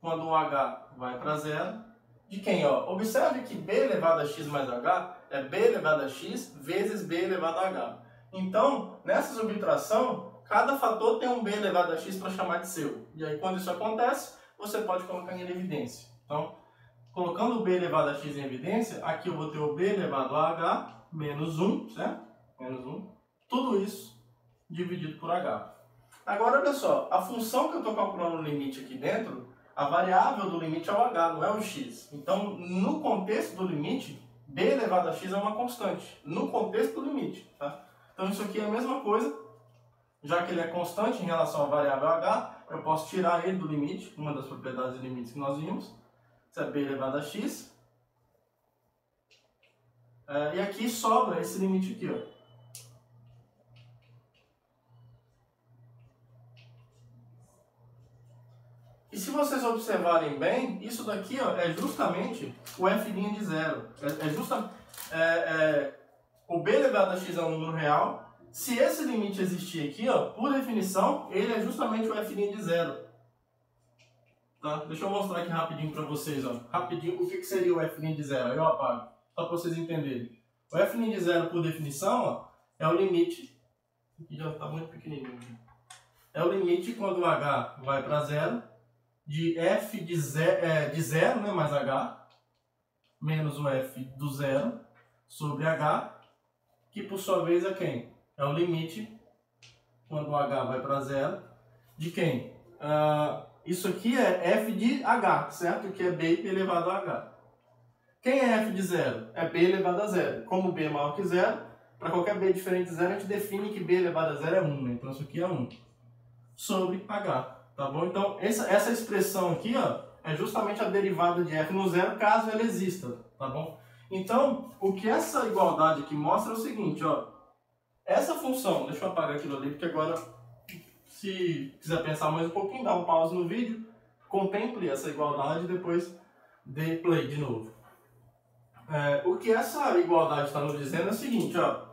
quando o h vai para zero de quem? Ó? Observe que b elevado a x mais h é b elevado a x vezes b elevado a h. Então, nessa subtração, cada fator tem um b elevado a x para chamar de seu. E aí, quando isso acontece, você pode colocar em evidência. Então, colocando o b elevado a x em evidência, aqui eu vou ter o b elevado a h menos 1, certo? Menos 1. Tudo isso dividido por h. Agora, olha só, a função que eu estou calculando no limite aqui dentro, a variável do limite é o h, não é o x. Então, no contexto do limite, b elevado a x é uma constante. No contexto do limite, tá? Então, isso aqui é a mesma coisa. Já que ele é constante em relação à variável h, eu posso tirar ele do limite, uma das propriedades de limites que nós vimos. Isso é b elevado a x. E aqui sobra esse limite aqui, ó. E se vocês observarem bem, isso daqui, ó, é justamente o f' de zero. O b elevado a x é um número real. Se esse limite existir aqui, ó, por definição, ele é justamente o f' de zero. Tá? Deixa eu mostrar aqui rapidinho para vocês, ó. Rapidinho, o que seria o f' de zero? Aí eu apago, só para vocês entenderem. O f' de zero, por definição, ó, é o limite. Aqui já está muito pequenininho. É o limite quando o h vai para zero de f de 0, né, mais h, menos o f do zero sobre h, que por sua vez é quem? É o limite, quando o h vai para zero, de quem? Isso aqui é f de h, certo? Que é b elevado a h. Quem é f de zero? É b elevado a zero. Como b é maior que zero, para qualquer b diferente de zero, a gente define que b elevado a zero é 1, né? Então isso aqui é 1 sobre h, tá bom? Então essa expressão aqui, ó, é justamente a derivada de f no zero, caso ela exista, tá bom? Então, o que essa igualdade aqui mostra é o seguinte, ó, essa função, deixa eu apagar aquilo ali, porque agora, se quiser pensar mais um pouquinho, dá um pause no vídeo, contemple essa igualdade e depois dê play de novo. O que essa igualdade está nos dizendo é o seguinte, ó,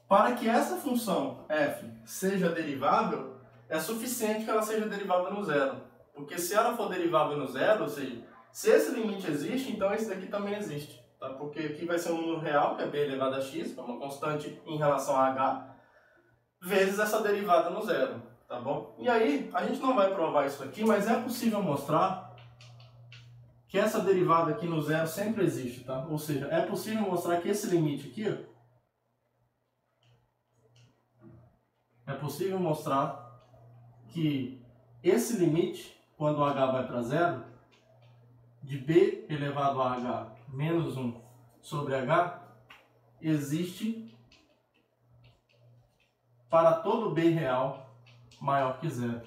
para que essa função f seja derivável, é suficiente que ela seja derivada no zero. Porque se ela for derivada no zero, ou seja, se esse limite existe, então esse daqui também existe. Tá? Porque aqui vai ser um número real, que é b elevado a x, que é uma constante em relação a h, vezes essa derivada no zero. Tá bom? E aí, a gente não vai provar isso aqui, mas é possível mostrar que essa derivada aqui no zero sempre existe. Tá? Ou seja, é possível mostrar que esse limite aqui, ó, é possível mostrar que esse limite, quando o h vai para zero, de b elevado a h menos 1 sobre h, existe para todo b real maior que zero.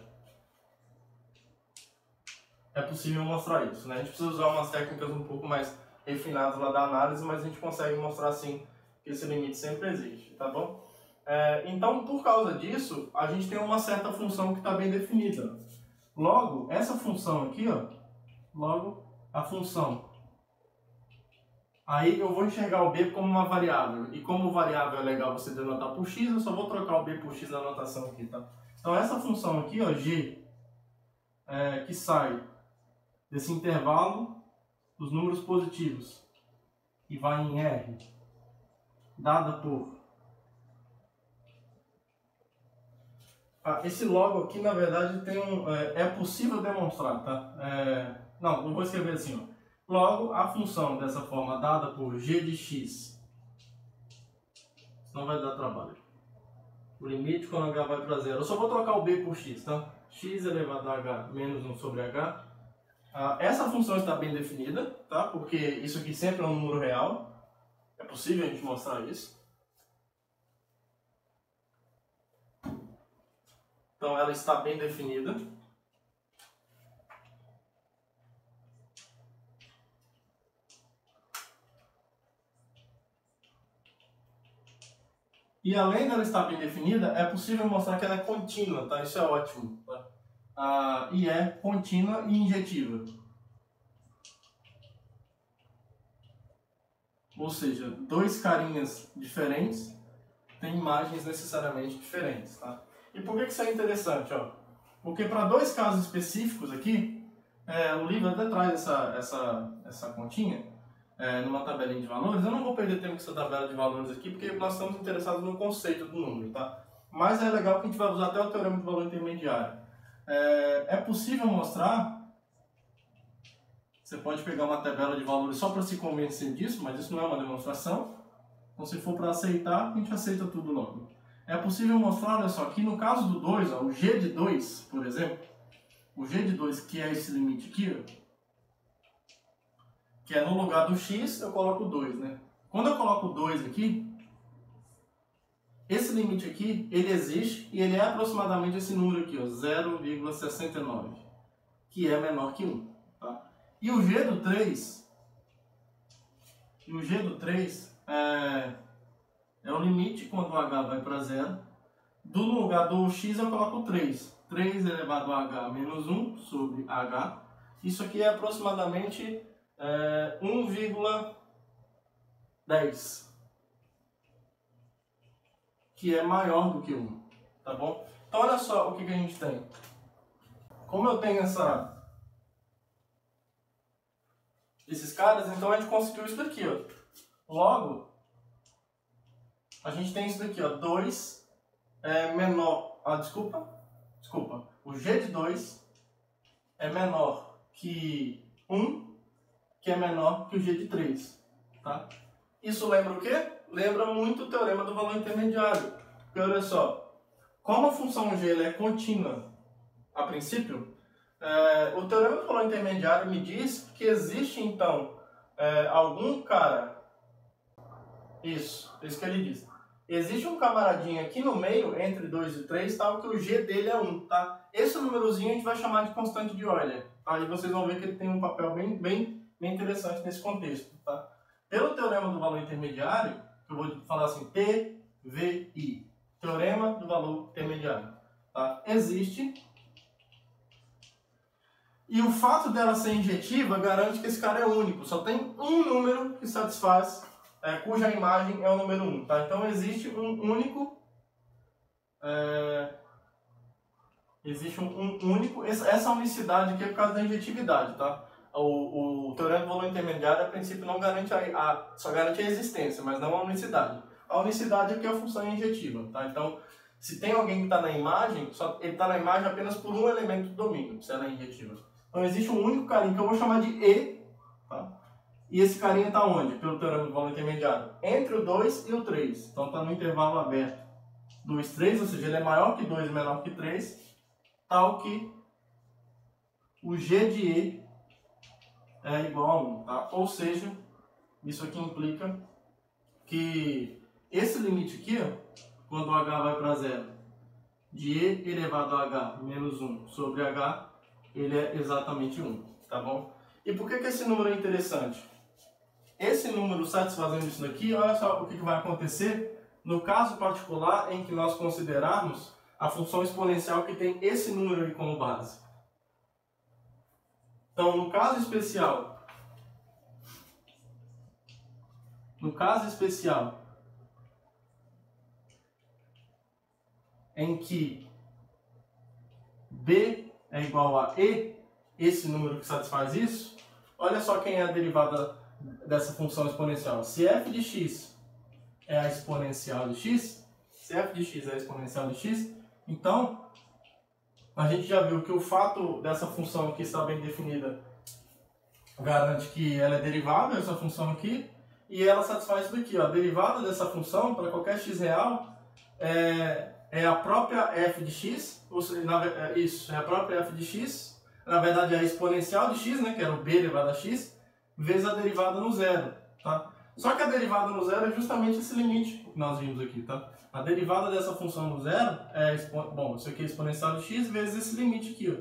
É possível mostrar isso, né? A gente precisa usar umas técnicas um pouco mais refinadas lá da análise, mas a gente consegue mostrar sim que esse limite sempre existe, tá bom? Então, por causa disso, a gente tem uma certa função que está bem definida. Logo, essa função aqui, ó, logo a função. Aí eu vou enxergar o b como uma variável. E como variável é legal você denotar por x, eu só vou trocar o b por x na anotação aqui, tá? Então essa função aqui, ó, g, que sai desse intervalo dos números positivos e vai em r, dada por... esse logo aqui, na verdade, tem é possível demonstrar, tá? Não, eu vou escrever assim, ó. Logo, a função dessa forma dada por g de x, não vai dar trabalho. O limite quando h vai para zero. Eu só vou trocar o b por x, tá? X elevado a h menos 1 sobre h. Essa função está bem definida, tá? Porque isso aqui sempre é um número real. É possível a gente mostrar isso. Então ela está bem definida. E além dela estar bem definida, é possível mostrar que ela é contínua, tá? Isso é ótimo, tá? E é contínua e injetiva. Ou seja, dois carinhas diferentes têm imagens necessariamente diferentes, tá? E por que isso é interessante, ó? Porque para dois casos específicos aqui, o livro até traz essa continha numa tabelinha de valores. Eu não vou perder tempo com essa tabela de valores aqui, porque nós estamos interessados no conceito do número, tá? Mas é legal que a gente vai usar até o teorema de valor intermediário. É possível mostrar... Você pode pegar uma tabela de valores só para se convencer disso, mas isso não é uma demonstração. Então, se for para aceitar, a gente aceita tudo logo. É possível mostrar, olha só, que no caso do 2, ó, o g de 2, por exemplo, o g de 2, que é esse limite aqui, ó, que é no lugar do x, eu coloco 2, né? Quando eu coloco 2 aqui, esse limite aqui, ele existe e ele é aproximadamente esse número aqui, ó, 0,69, que é menor que 1, tá? E o g do 3, é o limite quando o h vai para 0. Do lugar do x eu coloco 3. 3 elevado a h menos 1 sobre h. Isso aqui é aproximadamente 1,10. Que é maior do que 1. Tá bom? Então olha só o que a gente tem. Como eu tenho esses caras, então a gente conseguiu isso daqui, ó. Logo, a gente tem isso daqui, ó. 2 é menor... desculpa. O g de 2 é menor que 1, que é menor que o g de 3. Tá? Isso lembra o quê? Lembra muito o teorema do valor intermediário. Porque olha só, como a função g ela é contínua a princípio, o teorema do valor intermediário me diz que existe então algum cara. Isso que ele diz. Existe um camaradinho aqui no meio, entre 2 e 3, tal, que o g dele é 1, tá? Esse númerozinho a gente vai chamar de constante de Euler. Aí vocês vão ver que ele tem um papel bem interessante nesse contexto, tá? Pelo teorema do valor intermediário, eu vou falar assim, TVI, teorema do valor intermediário, tá? Existe. E o fato dela ser injetiva garante que esse cara é único. Só tem um número que satisfaz, cuja imagem é o número 1. Tá? Então existe um único. Existe um único. Essa unicidade aqui é por causa da injetividade. Tá? O teorema do valor intermediário, a princípio, não garante só garante a existência, mas não a unicidade. A unicidade é que a função é injetiva. Tá? Então, se tem alguém que está na imagem, ele está na imagem apenas por um elemento do domínio, se ela é injetiva. Então existe um único carinha que eu vou chamar de E, tá? E esse carinha está onde? Pelo teorema do valor intermediário? Entre o 2 e o 3. Então está no intervalo aberto 2, 3, ou seja, ele é maior que 2 e menor que 3, tal que o G de E é igual a 1. Tá? Ou seja, isso aqui implica que esse limite aqui, ó, quando o H vai para 0, de E elevado a H menos 1 sobre H, ele é exatamente 1, tá bom? E por que esse número é interessante? Esse número satisfazendo isso daqui, olha só o que vai acontecer no caso particular em que nós considerarmos a função exponencial que tem esse número aí como base. Então, no caso especial, em que B é igual a E, esse número que satisfaz isso, olha só quem é a derivada dessa função exponencial. Se f de x é a exponencial de x, então a gente já viu que o fato dessa função aqui estar bem definida garante que ela é derivada, essa função aqui, e ela satisfaz isso daqui. Ó. A derivada dessa função, para qualquer x real, é a própria f de x, ou seja, é a própria f de x, na verdade é a exponencial de x, né, que era o b elevado a x, vezes a derivada no zero. Tá? Só que a derivada no zero é justamente esse limite que nós vimos aqui. Tá? A derivada dessa função no zero é, isso aqui é exponencial de x vezes esse limite aqui. Ó.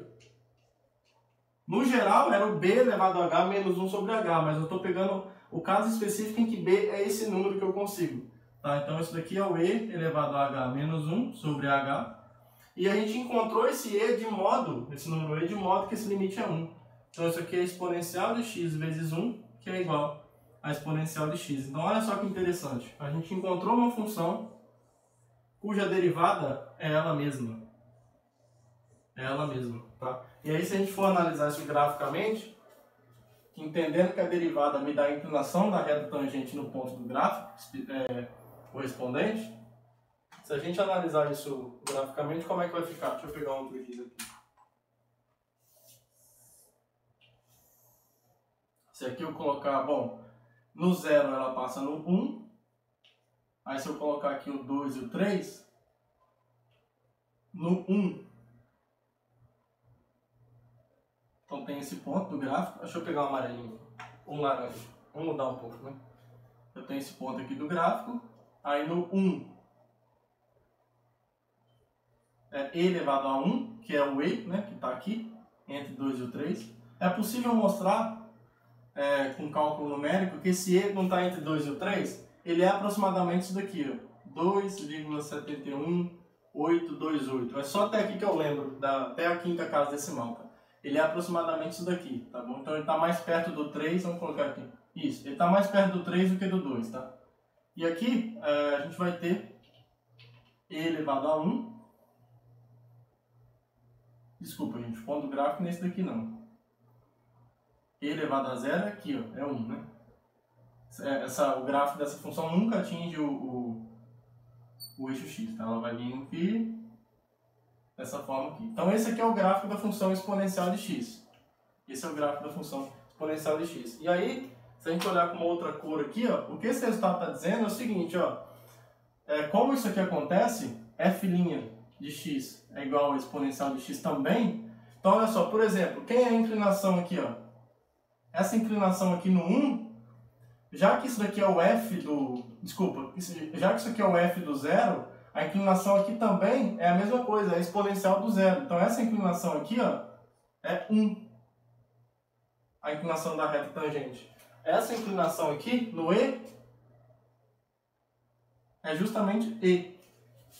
No geral era o b elevado a h menos 1 sobre h, mas eu estou pegando o caso específico em que b é esse número que eu consigo. Tá? Então isso daqui é o e elevado a h menos 1 sobre h. E a gente encontrou esse número e de modo que esse limite é 1. Então isso aqui é exponencial de x vezes 1, que é igual a exponencial de x. Então olha só que interessante. A gente encontrou uma função cuja derivada é ela mesma. Tá? E aí se a gente for analisar isso graficamente, entendendo que a derivada me dá a inclinação da reta tangente no ponto do gráfico correspondente, se a gente analisar isso graficamente, como é que vai ficar? Deixa eu pegar um outro giz aqui. Se aqui eu colocar, no 0 ela passa no 1, aí se eu colocar aqui o 2 e o 3, no 1, então tem esse ponto do gráfico, deixa eu pegar um amarelinho, um laranja, vamos mudar um pouco, né? Eu tenho esse ponto aqui do gráfico, aí no 1 é e elevado a 1, que é o e, né, que está aqui, entre 2 e o 3. É possível mostrar com cálculo numérico que esse e não está entre 2 e o 3, ele é aproximadamente isso daqui, 2,71828. É só até aqui que eu lembro, até a quinta casa decimal. Tá? Ele é aproximadamente isso daqui, tá bom? Então ele está mais perto do 3, vamos colocar aqui. Isso, ele está mais perto do 3 do que do 2, tá? E aqui a gente vai ter e elevado a 1. Desculpa, gente, o ponto gráfico nesse daqui não. E elevado a 0 é aqui, ó, é 1, né? O gráfico dessa função nunca atinge o eixo x, tá? Ela vai vir aqui, dessa forma aqui. Então esse aqui é o gráfico da função exponencial de x. Esse é o gráfico da função exponencial de x. E aí, se a gente olhar com uma outra cor aqui, ó, o que esse resultado está dizendo é o seguinte, ó, como isso aqui acontece, f' de x é igual ao exponencial de x também. Então, olha só, por exemplo, quem é a inclinação aqui, ó? Essa inclinação aqui no 1, já que isso daqui é o f do... Desculpa, já que isso aqui é o f do zero, a inclinação aqui também é a mesma coisa, é a exponencial do zero. Então, essa inclinação aqui, ó, é 1. A inclinação da reta tangente. Essa inclinação aqui, no E, é justamente E.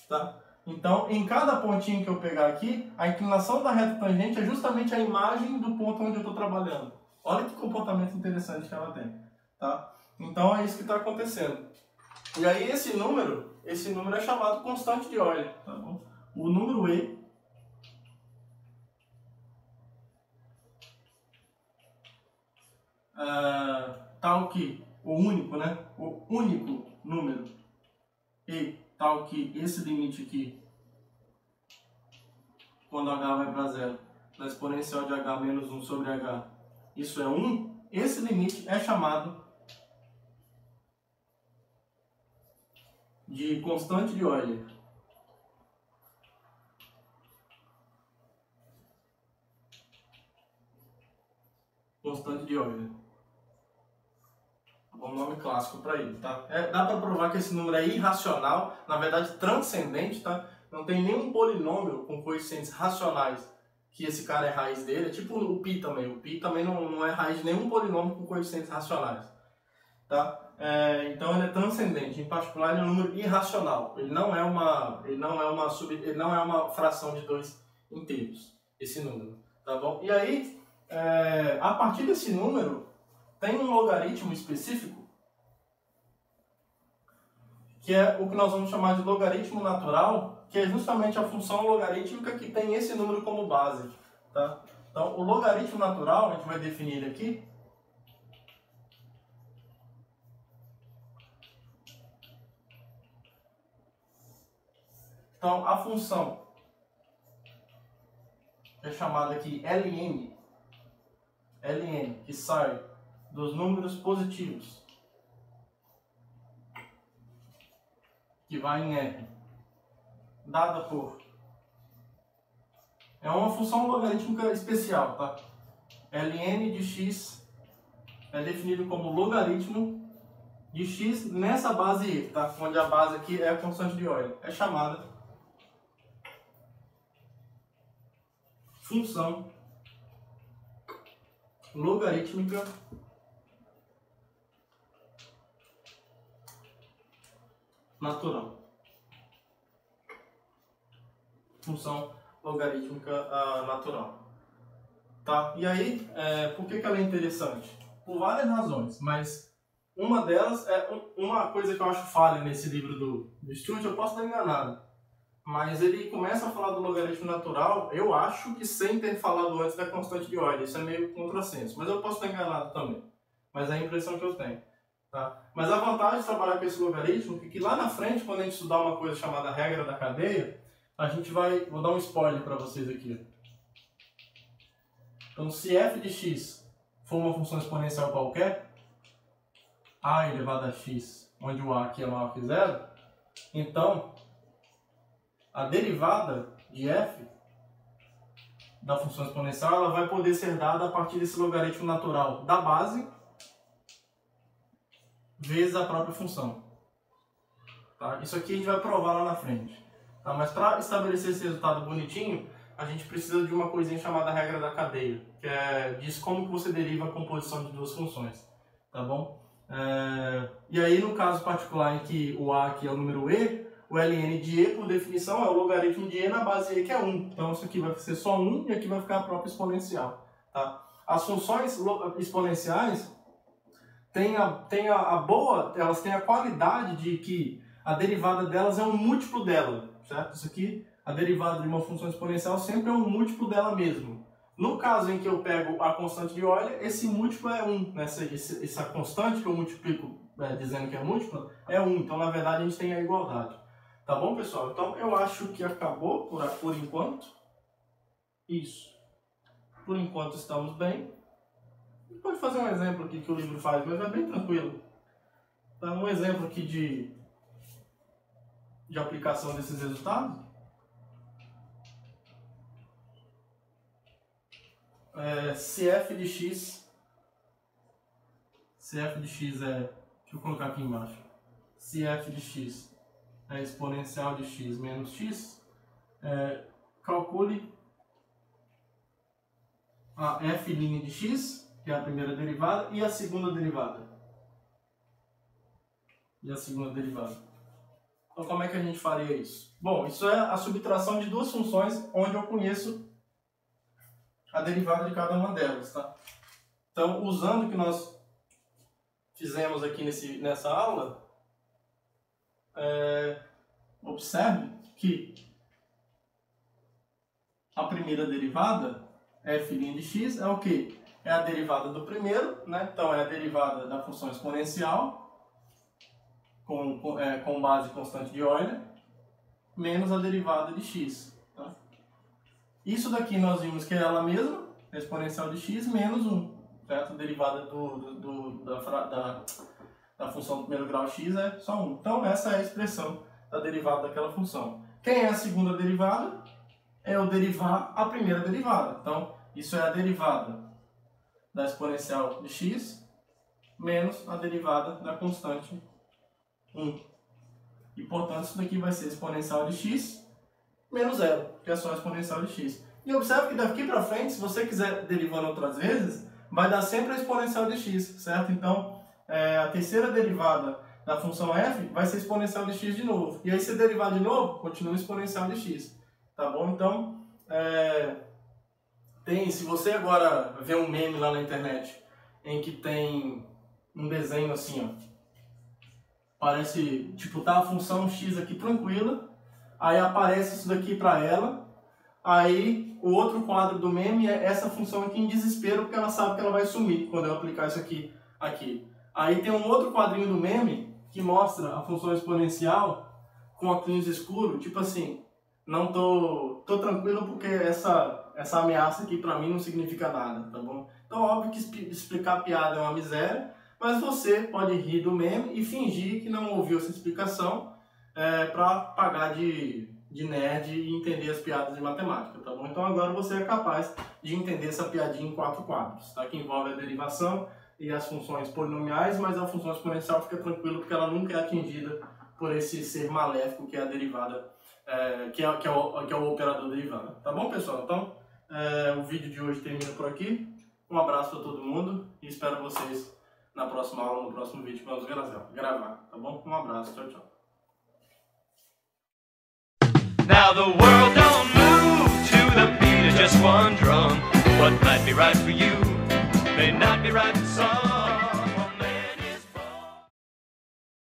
Tá? Então, em cada pontinho que eu pegar aqui, a inclinação da reta tangente é justamente a imagem do ponto onde eu estou trabalhando. Olha que comportamento interessante que ela tem. Tá? Então, é isso que está acontecendo. E aí, esse número é chamado constante de Euler. Tá bom? O número E tal que o único, né? O único número E tal que esse limite aqui, quando h vai para zero, da exponencial de h menos 1 sobre h, isso é 1, esse limite é chamado de constante de Euler. Constante de Euler. Um nome clássico para ele, tá? Dá para provar que esse número é irracional, na verdade transcendente, tá? Não tem nenhum polinômio com coeficientes racionais que esse cara é raiz dele. É tipo o π também. O π também não é raiz de nenhum polinômio com coeficientes racionais, tá? Então ele é transcendente. Em particular, ele é um número irracional. Ele não é uma fração de dois inteiros, esse número, tá bom? E aí, a partir desse número, tem um logaritmo específico, que é o que nós vamos chamar de logaritmo natural, que é justamente a função logarítmica que tem esse número como base. Tá? Então, o logaritmo natural, a gente vai definir ele aqui. Então, a função é chamada aqui Ln, que sai dos números positivos, que vai em R, dada por... É uma função logarítmica especial, tá? Ln de x é definido como logaritmo de x nessa base E, tá? Onde a base aqui é a constante de Euler. É chamada função logarítmica natural. Função logarítmica natural. Tá? E aí, por que ela é interessante? Por várias razões, mas uma delas é uma coisa que eu acho falha nesse livro do Stuart. Eu posso estar enganado, mas ele começa a falar do logaritmo natural, eu acho que sem ter falado antes da constante de Euler. Isso é meio contrassenso, mas eu posso estar enganado também. Mas é a impressão que eu tenho. Tá? Mas a vantagem de trabalhar com esse logaritmo é que lá na frente, quando a gente estudar uma coisa chamada regra da cadeia, a gente vai... Vou dar um spoiler para vocês aqui. Então, se f de x for uma função exponencial qualquer, a elevado a x, onde o a aqui é maior que zero, então a derivada de f da função exponencial ela vai poder ser dada a partir desse logaritmo natural da base vezes a própria função. Tá? Isso aqui a gente vai provar lá na frente. Tá? Mas para estabelecer esse resultado bonitinho, a gente precisa de uma coisinha chamada regra da cadeia, que diz como que você deriva a composição de duas funções. Tá bom? E aí, no caso particular em que o a aqui é o número e, o ln de e, por definição, é o logaritmo de e na base e, que é 1. Então, isso aqui vai ser só 1 e aqui vai ficar a própria exponencial. Tá? As funções exponenciais elas têm a qualidade de que a derivada delas é um múltiplo dela, certo? Isso aqui, a derivada de uma função exponencial sempre é um múltiplo dela mesmo. No caso em que eu pego a constante de Euler, esse múltiplo é 1. Né? Essa constante que eu multiplico dizendo que é múltipla é 1. Então, na verdade, a gente tem a igualdade. Tá bom, pessoal? Então, eu acho que acabou por enquanto. Isso. Por enquanto, estamos bem. Pode fazer um exemplo aqui que o livro faz, mas é bem tranquilo. Então, um exemplo aqui de aplicação desses resultados. Se f de x é, deixa eu colocar aqui embaixo, se f de x é exponencial de x menos x, calcule a f' de x, que é a primeira derivada, e a segunda derivada. Então, como é que a gente faria isso? Bom, isso é a subtração de duas funções onde eu conheço a derivada de cada uma delas, tá? Então, usando o que nós fizemos aqui nessa aula, observe que a primeira derivada, f' de x, é o quê? É a derivada do primeiro, né? Então, é a derivada da função exponencial, com base constante de Euler, menos a derivada de x. Tá? Isso daqui nós vimos que é ela mesma, a exponencial de x, menos 1. Certo? A derivada da função do primeiro grau x é só 1. Então, essa é a expressão da derivada daquela função. Quem é a segunda derivada? É o derivar a primeira derivada. Então, isso é a derivada da exponencial de x menos a derivada da constante 1. E, portanto, isso daqui vai ser exponencial de x menos 0, que é só a exponencial de x. E observe que daqui para frente, se você quiser derivando outras vezes, vai dar sempre a exponencial de x, certo? Então, a terceira derivada da função f vai ser exponencial de x de novo. E aí, se derivar de novo, continua exponencial de x. Tá bom? Então, se você agora vê um meme lá na internet em que tem um desenho assim, ó, parece, tipo, tá a função x aqui tranquila, aí aparece isso daqui para ela, aí o outro quadro do meme é essa função aqui em desespero, porque ela sabe que ela vai sumir quando eu aplicar isso aqui. Aí tem um outro quadrinho do meme que mostra a função exponencial com óculos escuros, tipo assim, não tô tranquilo porque essa ameaça aqui para mim não significa nada, tá bom? Então, óbvio que explicar a piada é uma miséria, mas você pode rir do meme e fingir que não ouviu essa explicação para pagar de nerd e entender as piadas de matemática, tá bom? Então agora você é capaz de entender essa piadinha em 4 quadros, tá? Que envolve a derivação e as funções polinomiais, mas a função exponencial fica tranquilo porque ela nunca é atingida por esse ser maléfico que é a derivada, que é o operador derivada. Tá bom, pessoal? Então, o vídeo de hoje termina por aqui. Um abraço para todo mundo e espero vocês na próxima aula, no próximo vídeo que vamos gravar, tá bom? Um abraço, tchau, tchau. Now the world don't move to the beat of just one drum. What might be right for you